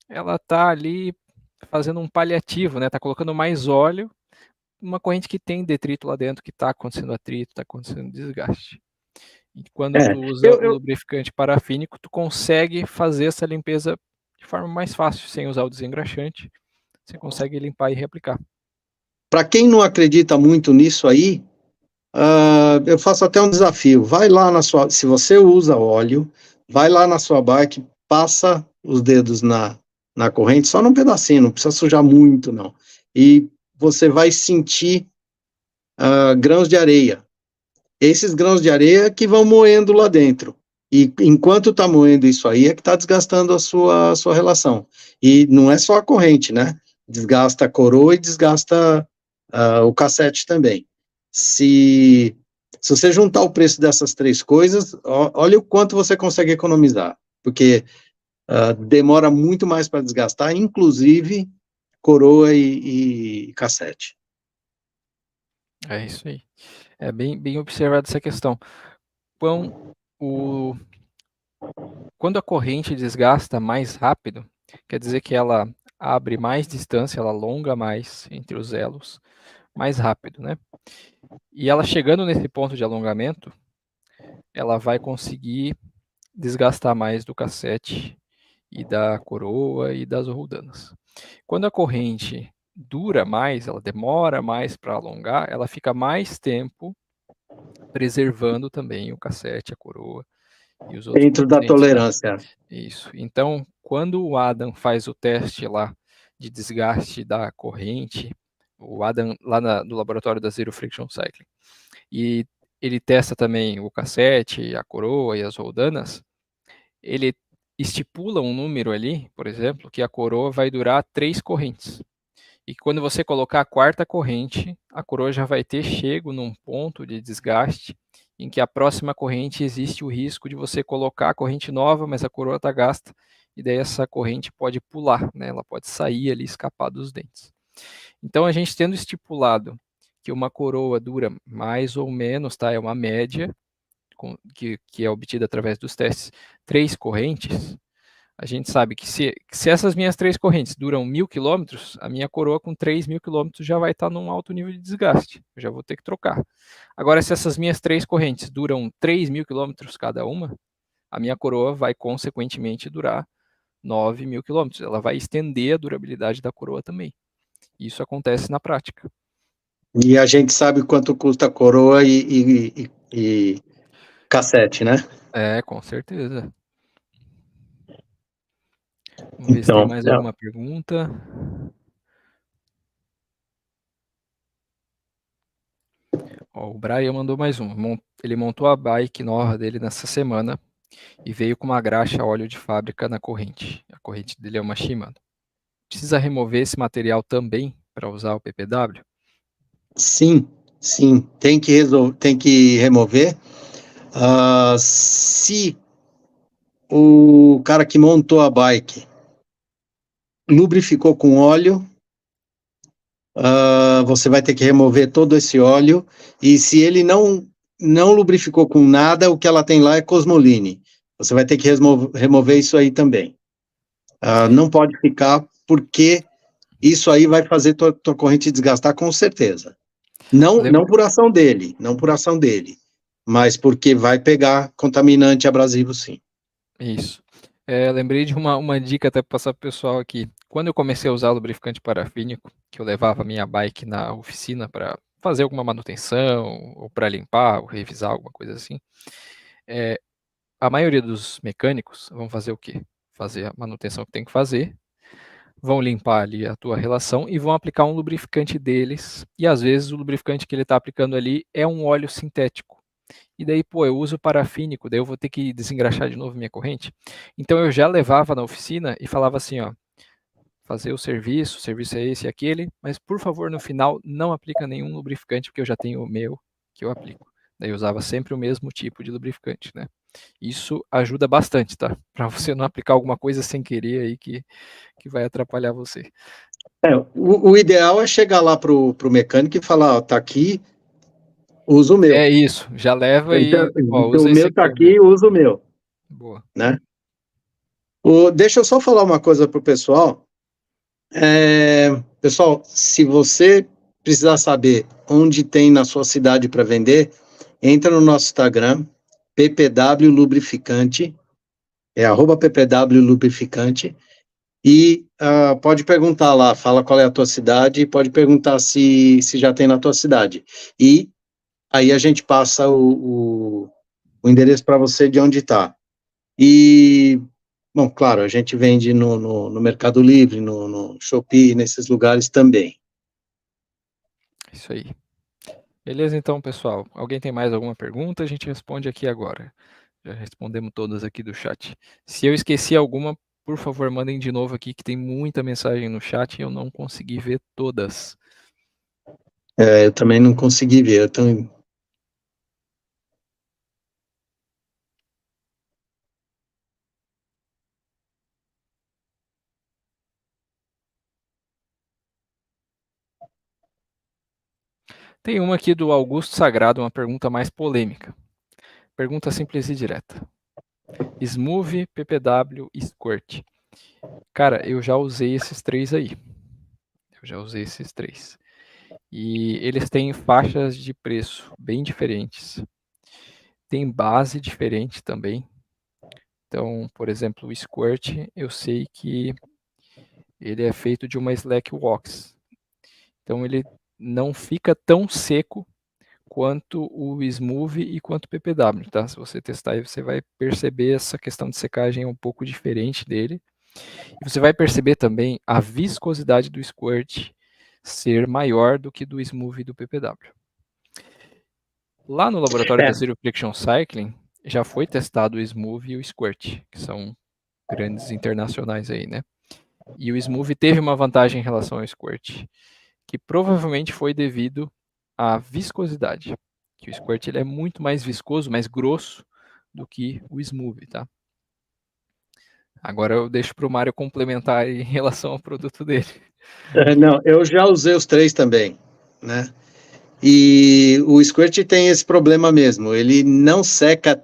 ela está ali fazendo um paliativo, né? Está colocando mais óleo numa corrente que tem detrito lá dentro, que está acontecendo atrito, está acontecendo desgaste. E quando tu usa o lubrificante parafínico, tu consegue fazer essa limpeza de forma mais fácil, sem usar o desengraxante. Você consegue limpar e reaplicar. Para quem não acredita muito nisso aí, eu faço até um desafio. Vai lá se você usa óleo, vai lá na sua bike, passa os dedos na corrente, só num pedacinho, não precisa sujar muito, não. E você vai sentir grãos de areia. Esses grãos de areia que vão moendo lá dentro. E enquanto está moendo isso aí, é que está desgastando a sua relação. E não é só a corrente, né? Desgasta a coroa e desgasta o cassete também. Se você juntar o preço dessas três coisas, olha o quanto você consegue economizar. Porque demora muito mais para desgastar, inclusive coroa e cassete. É isso aí. É bem observado essa questão. Quando a corrente desgasta mais rápido, quer dizer que ela abre mais distância, ela alonga mais entre os elos, mais rápido, né? E ela chegando nesse ponto de alongamento, ela vai conseguir desgastar mais do cassete e da coroa e das roldanas. Quando a corrente dura mais, ela demora mais para alongar, ela fica mais tempo preservando também o cassete, a coroa e os outros Dentro da componentes, né? tolerância. Isso. Então, quando o Adam faz o teste lá de desgaste da corrente, o Adam lá no laboratório da Zero Friction Cycling, e ele testa também o cassete, a coroa e as roldanas, ele estipula um número ali, por exemplo, que a coroa vai durar 3 correntes. E quando você colocar a quarta corrente, a coroa já vai ter chego num ponto de desgaste em que a próxima corrente existe o risco de você colocar a corrente nova, mas a coroa está gasta, e daí essa corrente pode pular, né? Ela pode sair ali, escapar dos dentes. Então, a gente tendo estipulado que uma coroa dura mais ou menos, tá? É uma média, que é obtida através dos testes, 3 correntes, a gente sabe que se essas minhas 3 correntes duram 1.000 quilômetros, a minha coroa com 3.000 quilômetros já vai estar num alto nível de desgaste. Eu já vou ter que trocar. Agora, se essas minhas 3 correntes duram 3.000 quilômetros cada uma, a minha coroa vai, consequentemente, durar 9.000 quilômetros. Ela vai estender a durabilidade da coroa também. Isso acontece na prática. E a gente sabe quanto custa a coroa e cassete, né? Com certeza. Vamos ver se tem Então, mais alguma pergunta. Ó, o Brian mandou mais um. Ele montou a bike nova dele nessa semana e veio com uma graxa a óleo de fábrica na corrente. A corrente dele é uma Shimano. Precisa remover esse material também para usar o PPW? sim, tem que remover. Se o cara que montou a bike lubrificou com óleo, você vai ter que remover todo esse óleo, e se ele não lubrificou com nada, o que ela tem lá é Cosmoline. Você vai ter que remover isso aí também. Não pode ficar, porque isso aí vai fazer tua corrente desgastar com certeza. Não por ação dele, mas porque vai pegar contaminante abrasivo, sim. Isso. Lembrei de uma dica até para passar para o pessoal aqui. Quando eu comecei a usar lubrificante parafínico, que eu levava minha bike na oficina para fazer alguma manutenção, ou para limpar, ou revisar, alguma coisa assim, a maioria dos mecânicos vão fazer o quê? Fazer a manutenção que tem que fazer, vão limpar ali a tua relação e vão aplicar um lubrificante deles, e às vezes o lubrificante que ele está aplicando ali é um óleo sintético. E daí, pô, eu uso parafínico, daí eu vou ter que desengraxar de novo minha corrente. Então eu já levava na oficina e falava assim, ó, fazer o serviço é esse e aquele, mas por favor no final não aplica nenhum lubrificante, porque eu já tenho o meu que eu aplico. Daí eu usava sempre o mesmo tipo de lubrificante, né? Isso ajuda bastante, tá? Para você não aplicar alguma coisa sem querer aí que vai atrapalhar você. O ideal é chegar lá pro mecânico e falar, ó, tá aqui, usa o meu. É isso, já leva Então, e, ó, o usa esse meu tá aqui, é o meu. aqui, usa o meu. Boa. Né? Deixa eu só falar uma coisa pro pessoal. Pessoal, se você precisar saber onde tem na sua cidade para vender, entra no nosso Instagram, PPW Lubrificante, @PPW Lubrificante, e pode perguntar lá, fala qual é a tua cidade, pode perguntar se já tem na tua cidade. E aí a gente passa o endereço para você de onde está. E, bom, claro, a gente vende no Mercado Livre, no Shopee, nesses lugares também. Isso aí. Beleza, então, pessoal. Alguém tem mais alguma pergunta? A gente responde aqui agora. Já respondemos todas aqui do chat. Se eu esqueci alguma, por favor, mandem de novo aqui, que tem muita mensagem no chat e eu não consegui ver todas. Eu também não consegui ver. Então... Tem uma aqui do Augusto Sagrado, uma pergunta mais polêmica. Pergunta simples e direta. Smooth, PPW e Squirt. Cara, eu já usei esses três aí. E eles têm faixas de preço bem diferentes. Tem base diferente também. Então, por exemplo, o Squirt, eu sei que ele é feito de uma Slack Wax. Então, ele não fica tão seco quanto o Smooth e quanto o PPW, tá? Se você testar aí, você vai perceber essa questão de secagem um pouco diferente dele. E você vai perceber também a viscosidade do Squirt ser maior do que do Smooth e do PPW. Lá no laboratório da Zero Friction Cycling, já foi testado o Smooth e o Squirt, que são grandes internacionais aí, né? E o Smooth teve uma vantagem em relação ao Squirt, que provavelmente foi devido à viscosidade. Que o Squirt ele é muito mais viscoso, mais grosso do que o Smooth, tá? Agora eu deixo para o Mário complementar em relação ao produto dele. Não, eu já usei os três também, né? E o Squirt tem esse problema mesmo, ele não seca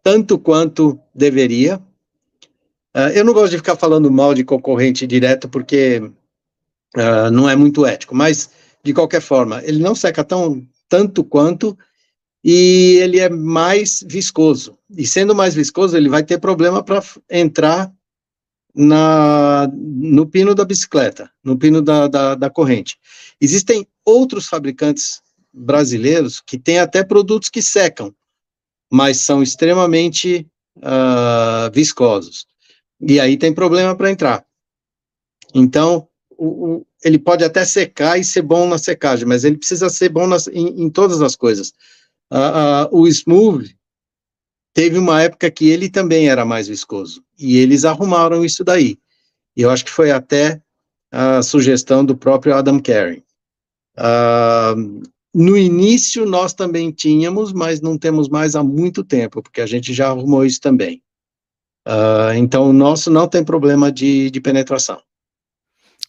tanto quanto deveria. Eu não gosto de ficar falando mal de concorrente direto, porque não é muito ético, mas, de qualquer forma, ele não seca tanto quanto, e ele é mais viscoso. E sendo mais viscoso, ele vai ter problema para entrar no pino da bicicleta, no pino da corrente. Existem outros fabricantes brasileiros que têm até produtos que secam, mas são extremamente viscosos. E aí tem problema para entrar. Então, ele pode até secar e ser bom na secagem, mas ele precisa ser bom em todas as coisas. O Smooth teve uma época que ele também era mais viscoso, e eles arrumaram isso daí. E eu acho que foi até a sugestão do próprio Adam Carey. No início nós também tínhamos, mas não temos mais há muito tempo, porque a gente já arrumou isso também. Então o nosso não tem problema de penetração.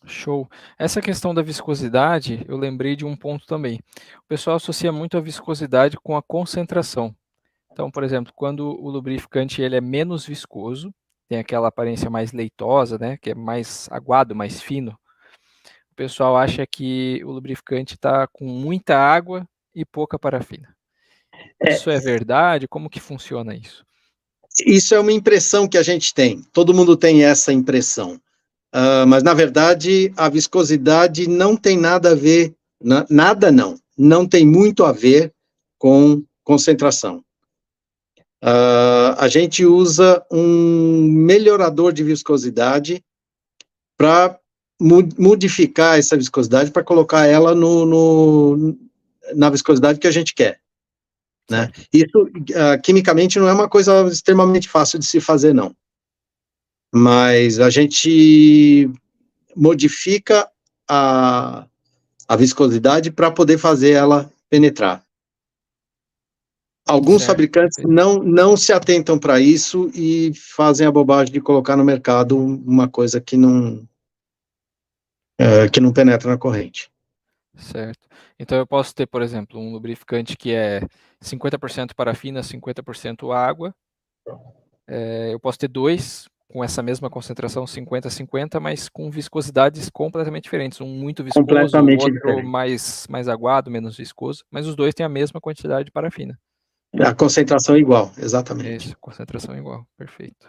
Show. Essa questão da viscosidade, eu lembrei de um ponto também. O pessoal associa muito a viscosidade com a concentração. Então, por exemplo, quando o lubrificante ele é menos viscoso, tem aquela aparência mais leitosa, né, que é mais aguado, mais fino, o pessoal acha que o lubrificante está com muita água e pouca parafina. É, Isso é verdade? Como que funciona isso? isso é uma impressão que a gente tem. Todo mundo tem essa impressão. Mas, na verdade, a viscosidade não tem nada a ver, nada não tem muito a ver com concentração. A gente usa um melhorador de viscosidade para modificar essa viscosidade, para colocar ela na viscosidade que a gente quer. Né? Isso, quimicamente, não é uma coisa extremamente fácil de se fazer, não. Mas a gente modifica a viscosidade para poder fazer ela penetrar. Alguns Certo, fabricantes perfeito. não se atentam para isso e fazem a bobagem de colocar no mercado uma coisa que não penetra na corrente. Certo. Então eu posso ter, por exemplo, um lubrificante que é 50% parafina, 50% água. Eu posso ter dois com essa mesma concentração 50-50, mas com viscosidades completamente diferentes. Um muito viscoso, o Completamente outro diferente. mais aguado, menos viscoso, mas os dois têm a mesma quantidade de parafina. A concentração é igual, É exatamente. isso, concentração igual, perfeito.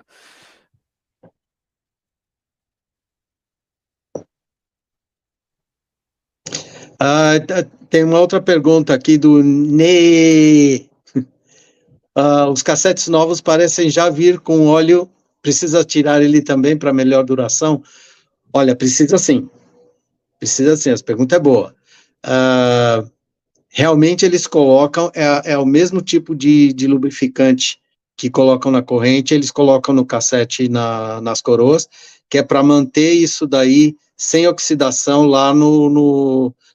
Tem uma outra pergunta aqui do Ne. Os cassetes novos parecem já vir com óleo. Precisa tirar ele também para melhor duração? Olha, precisa sim. Precisa sim. Essa pergunta é boa. Realmente eles colocam, é o mesmo tipo de lubrificante que colocam na corrente, eles colocam no cassete nas coroas, que é para manter isso daí sem oxidação lá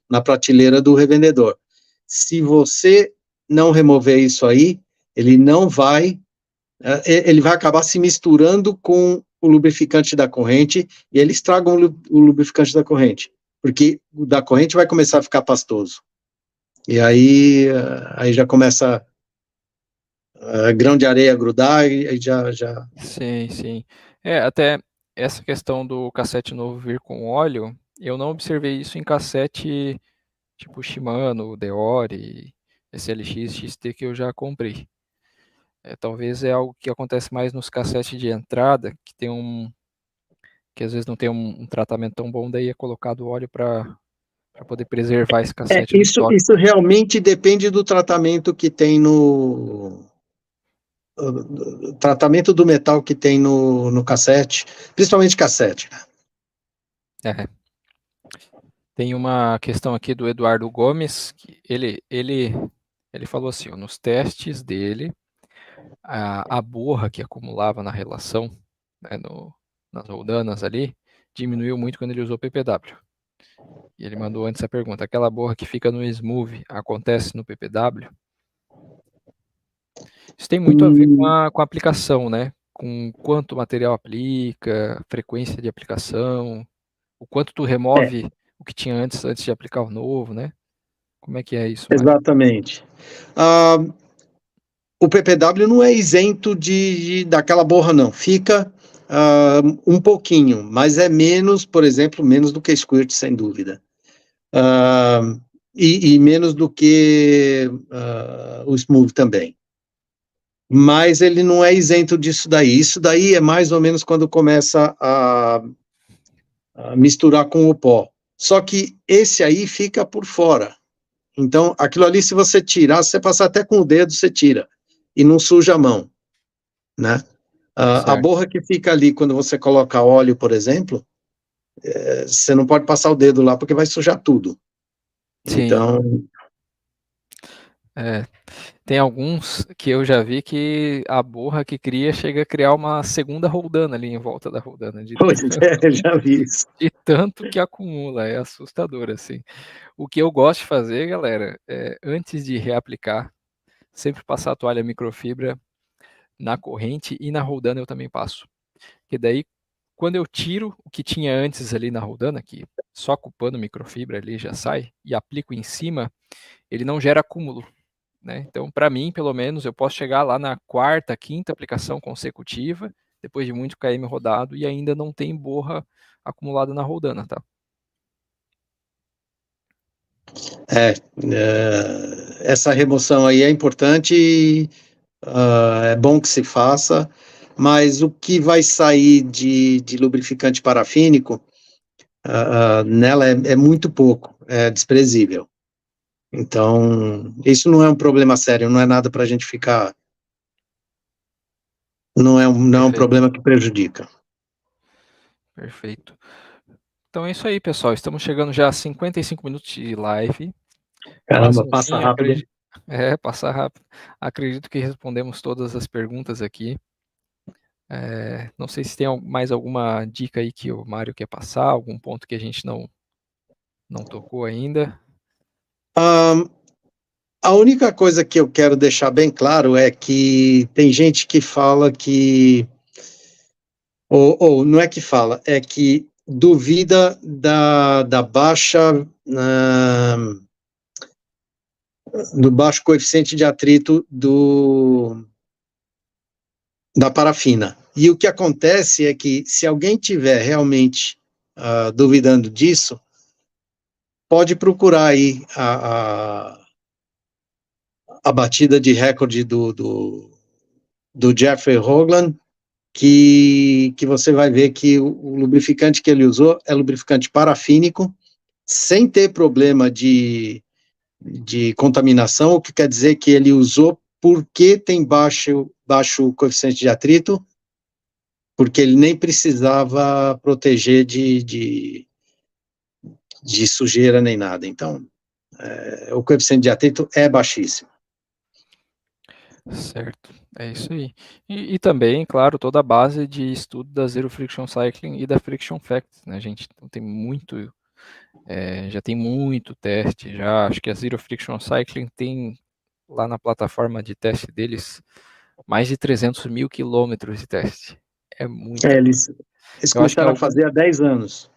na prateleira do revendedor. Se você não remover isso aí, ele não vai, ele vai acabar se misturando com o lubrificante da corrente e ele estraga o lubrificante da corrente, porque o da corrente vai começar a ficar pastoso. E aí já começa grão de areia a grudar e já. Sim, sim. Até essa questão do cassete novo vir com óleo, eu não observei isso em cassete tipo Shimano, Deore, SLX, XT que eu já comprei. Talvez é algo que acontece mais nos cassetes de entrada, que às vezes não tem um tratamento tão bom, daí é colocado óleo para poder preservar esse cassete do toque. Isso realmente depende do tratamento que tem no tratamento do metal que tem no cassete, principalmente cassete. É. Tem uma questão aqui do Eduardo Gomes, que ele falou assim, ó, nos testes dele, a borra que acumulava na relação, né, nas roldanas ali, diminuiu muito quando ele usou PPW. E ele mandou antes a pergunta, aquela borra que fica no smooth, acontece no PPW? Isso tem muito a ver com a aplicação, né? Com quanto material aplica, frequência de aplicação, o quanto tu É, remove o que tinha antes de aplicar o novo, né? Como é que é isso, Mário? exatamente. O PPW não é isento daquela borra, não. Fica um pouquinho, mas é menos, por exemplo, menos do que Squirt, sem dúvida. E menos do que o Smooth também. Mas ele não é isento disso daí. Isso daí é mais ou menos quando começa a misturar com o pó. Só que esse aí fica por fora. Então, aquilo ali, se você tirar, se você passar até com o dedo, você tira. E não suja a mão, né? A Certo. borra que fica ali, quando você coloca óleo, por exemplo, você não pode passar o dedo lá, porque vai sujar tudo. Sim. Então, É, tem alguns que eu já vi que a borra que cria chega a criar uma segunda roldana ali em volta da roldana, pois é, já vi isso. de tanto que acumula, é assustador, assim. O que eu gosto de fazer, galera, é antes de reaplicar, sempre passar a toalha microfibra na corrente e na roldana eu também passo. Que daí, quando eu tiro o que tinha antes ali na roldana, que só com o pano microfibra ali já sai, e aplico em cima, ele não gera acúmulo, né? Então, para mim, pelo menos, eu posso chegar lá na quarta, quinta aplicação consecutiva, depois de muito km rodado, e ainda não tem borra acumulada na roldana, tá? Essa remoção aí é importante, é bom que se faça, mas o que vai sair de lubrificante parafínico nela é muito pouco, é desprezível. Então, isso não é um problema sério, não é nada para a gente ficar. Não é um Perfeito, problema que prejudica. perfeito. Então é isso aí, pessoal. Estamos chegando já a 55 minutos de live. Caramba, Passam passa sim, rápido, hein? passa rápido. Acredito que respondemos todas as perguntas aqui. Não sei se tem mais alguma dica aí que o Mário quer passar, algum ponto que a gente não tocou ainda. A única coisa que eu quero deixar bem claro é que tem gente que fala que, ou não é que fala, é que duvida da baixa, do baixo coeficiente de atrito da parafina. E o que acontece é que, se alguém tiver realmente duvidando disso, pode procurar aí a batida de recorde do Jeffrey Hoagland, que você vai ver que o lubrificante que ele usou é lubrificante parafínico, sem ter problema de contaminação, o que quer dizer que ele usou porque tem baixo coeficiente de atrito, porque ele nem precisava proteger de sujeira nem nada. Então, o coeficiente de atrito é baixíssimo. Certo, é isso aí. E também, claro, toda a base de estudo da Zero Friction Cycling e da Friction Facts, né, gente? Então tem muito, já tem muito teste, já acho que a Zero Friction Cycling tem lá na plataforma de teste deles mais de 300 mil quilômetros de teste. É muita coisa. Eles Eu acho que começaram a fazer há 10 anos.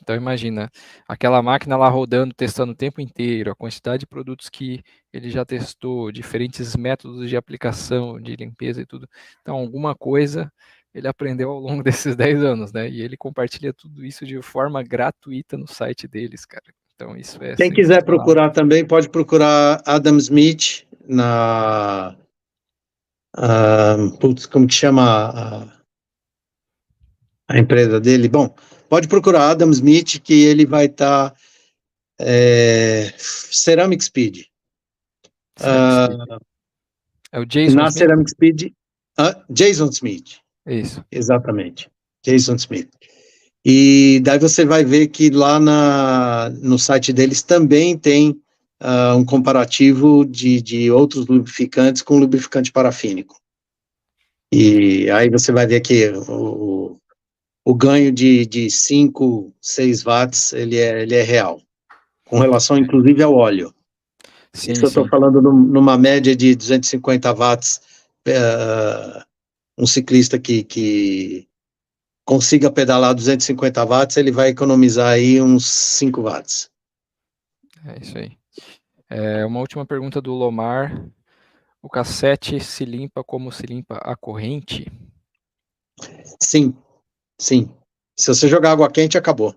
então imagina, aquela máquina lá rodando, testando o tempo inteiro, a quantidade de produtos que ele já testou, diferentes métodos de aplicação, de limpeza e tudo. Então, alguma coisa ele aprendeu ao longo desses 10 anos, né? E ele compartilha tudo isso de forma gratuita no site deles, cara. Então, isso é Quem quiser sensacional. procurar também, pode procurar Adam Smith como que chama a empresa dele? Bom, pode procurar Adam Smith, que ele vai estar Ceramic Speed. Ceramic Speed. É o Jason Na Smith? Ceramic Speed, Jason Smith, É isso. exatamente, Jason Smith. E daí você vai ver que lá no site deles também tem um comparativo de outros lubrificantes com lubrificante parafínico. E aí você vai ver que o ganho de 5, 6 watts, ele é real, com relação inclusive ao óleo. Isso Sim, eu estou sim. falando numa média de 250 watts, um ciclista que consiga pedalar 250 watts, ele vai economizar aí uns 5 watts. É isso aí. Uma última pergunta do Lomar. O cassete se limpa como se limpa a corrente? Sim, sim. Se você jogar água quente, acabou.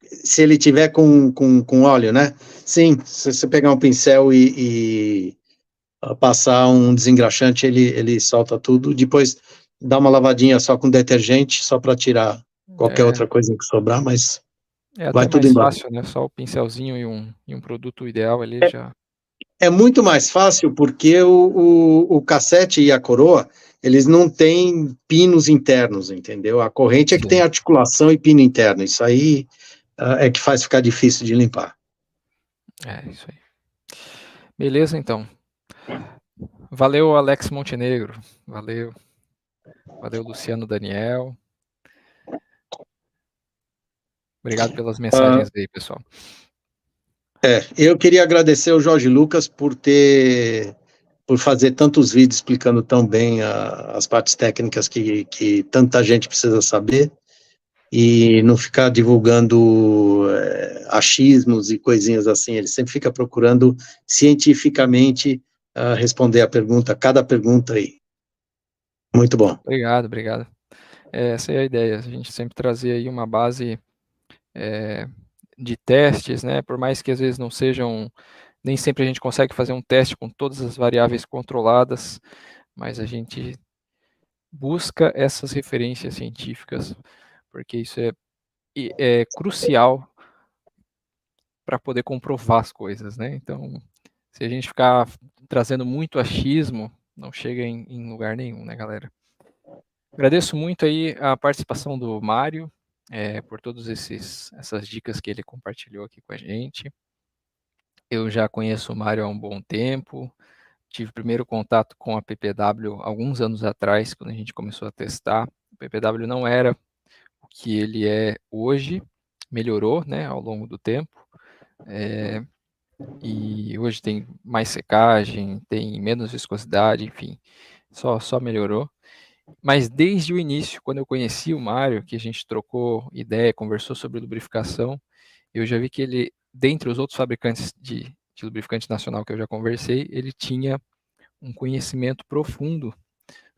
Se ele tiver com óleo, né? Sim, se você pegar um pincel e passar um desengraxante, ele solta tudo. Depois dá uma lavadinha só com detergente, só para tirar qualquer É, outra coisa que sobrar, mas é vai até tudo mais embora. fácil, né? Só o pincelzinho e um produto ideal ali já. É muito mais fácil porque o cassete e a coroa, eles não têm pinos internos, entendeu? A corrente é que tem Sim, articulação e pino interno. Isso aí é que faz ficar difícil de limpar. é isso aí. Beleza, então. Valeu, Alex Montenegro. Valeu. Valeu, Luciano Daniel. Obrigado pelas Uh, mensagens aí, pessoal. eu queria agradecer ao Jorge Lucas por ter por fazer tantos vídeos explicando tão bem as partes técnicas que tanta gente precisa saber, e não ficar divulgando achismos e coisinhas assim. Ele sempre fica procurando cientificamente responder a pergunta, cada pergunta aí. Muito bom. Obrigado, obrigado. Essa é a ideia, a gente sempre trazer aí uma base de testes, né? Por mais que às vezes não sejam, nem sempre a gente consegue fazer um teste com todas as variáveis controladas, mas a gente busca essas referências científicas, porque isso é crucial para poder comprovar as coisas, né? Então, se a gente ficar trazendo muito achismo, não chega em lugar nenhum, né, galera? Agradeço muito aí a participação do Mário, por todas essas dicas que ele compartilhou aqui com a gente. Eu já conheço o Mário há um bom tempo, tive primeiro contato com a PPW alguns anos atrás, quando a gente começou a testar. O PPW não era o que ele é hoje, melhorou, né, ao longo do tempo. E hoje tem mais secagem, tem menos viscosidade, enfim, só melhorou. Mas desde o início, quando eu conheci o Mário, que a gente trocou ideia, conversou sobre lubrificação, eu já vi que ele, dentre os outros fabricantes de lubrificante nacional que eu já conversei, ele tinha um conhecimento profundo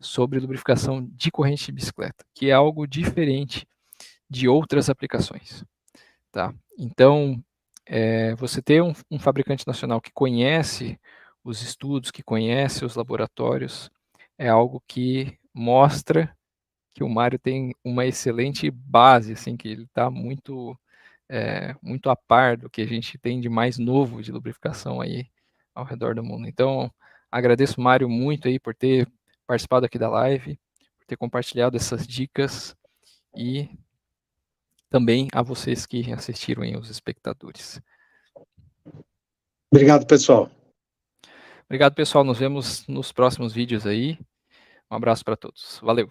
sobre lubrificação de corrente de bicicleta, que é algo diferente de outras aplicações. Tá? Então, você ter um fabricante nacional que conhece os estudos, que conhece os laboratórios, é algo que mostra que o Mário tem uma excelente base, assim, que ele está muito a par do que a gente tem de mais novo de lubrificação aí ao redor do mundo. Então, agradeço o Mário muito aí por ter participado aqui da live, por ter compartilhado essas dicas e também a vocês que assistiram aí, os espectadores. Obrigado, pessoal. Obrigado, pessoal. Nos vemos nos próximos vídeos aí. Um abraço para todos. Valeu.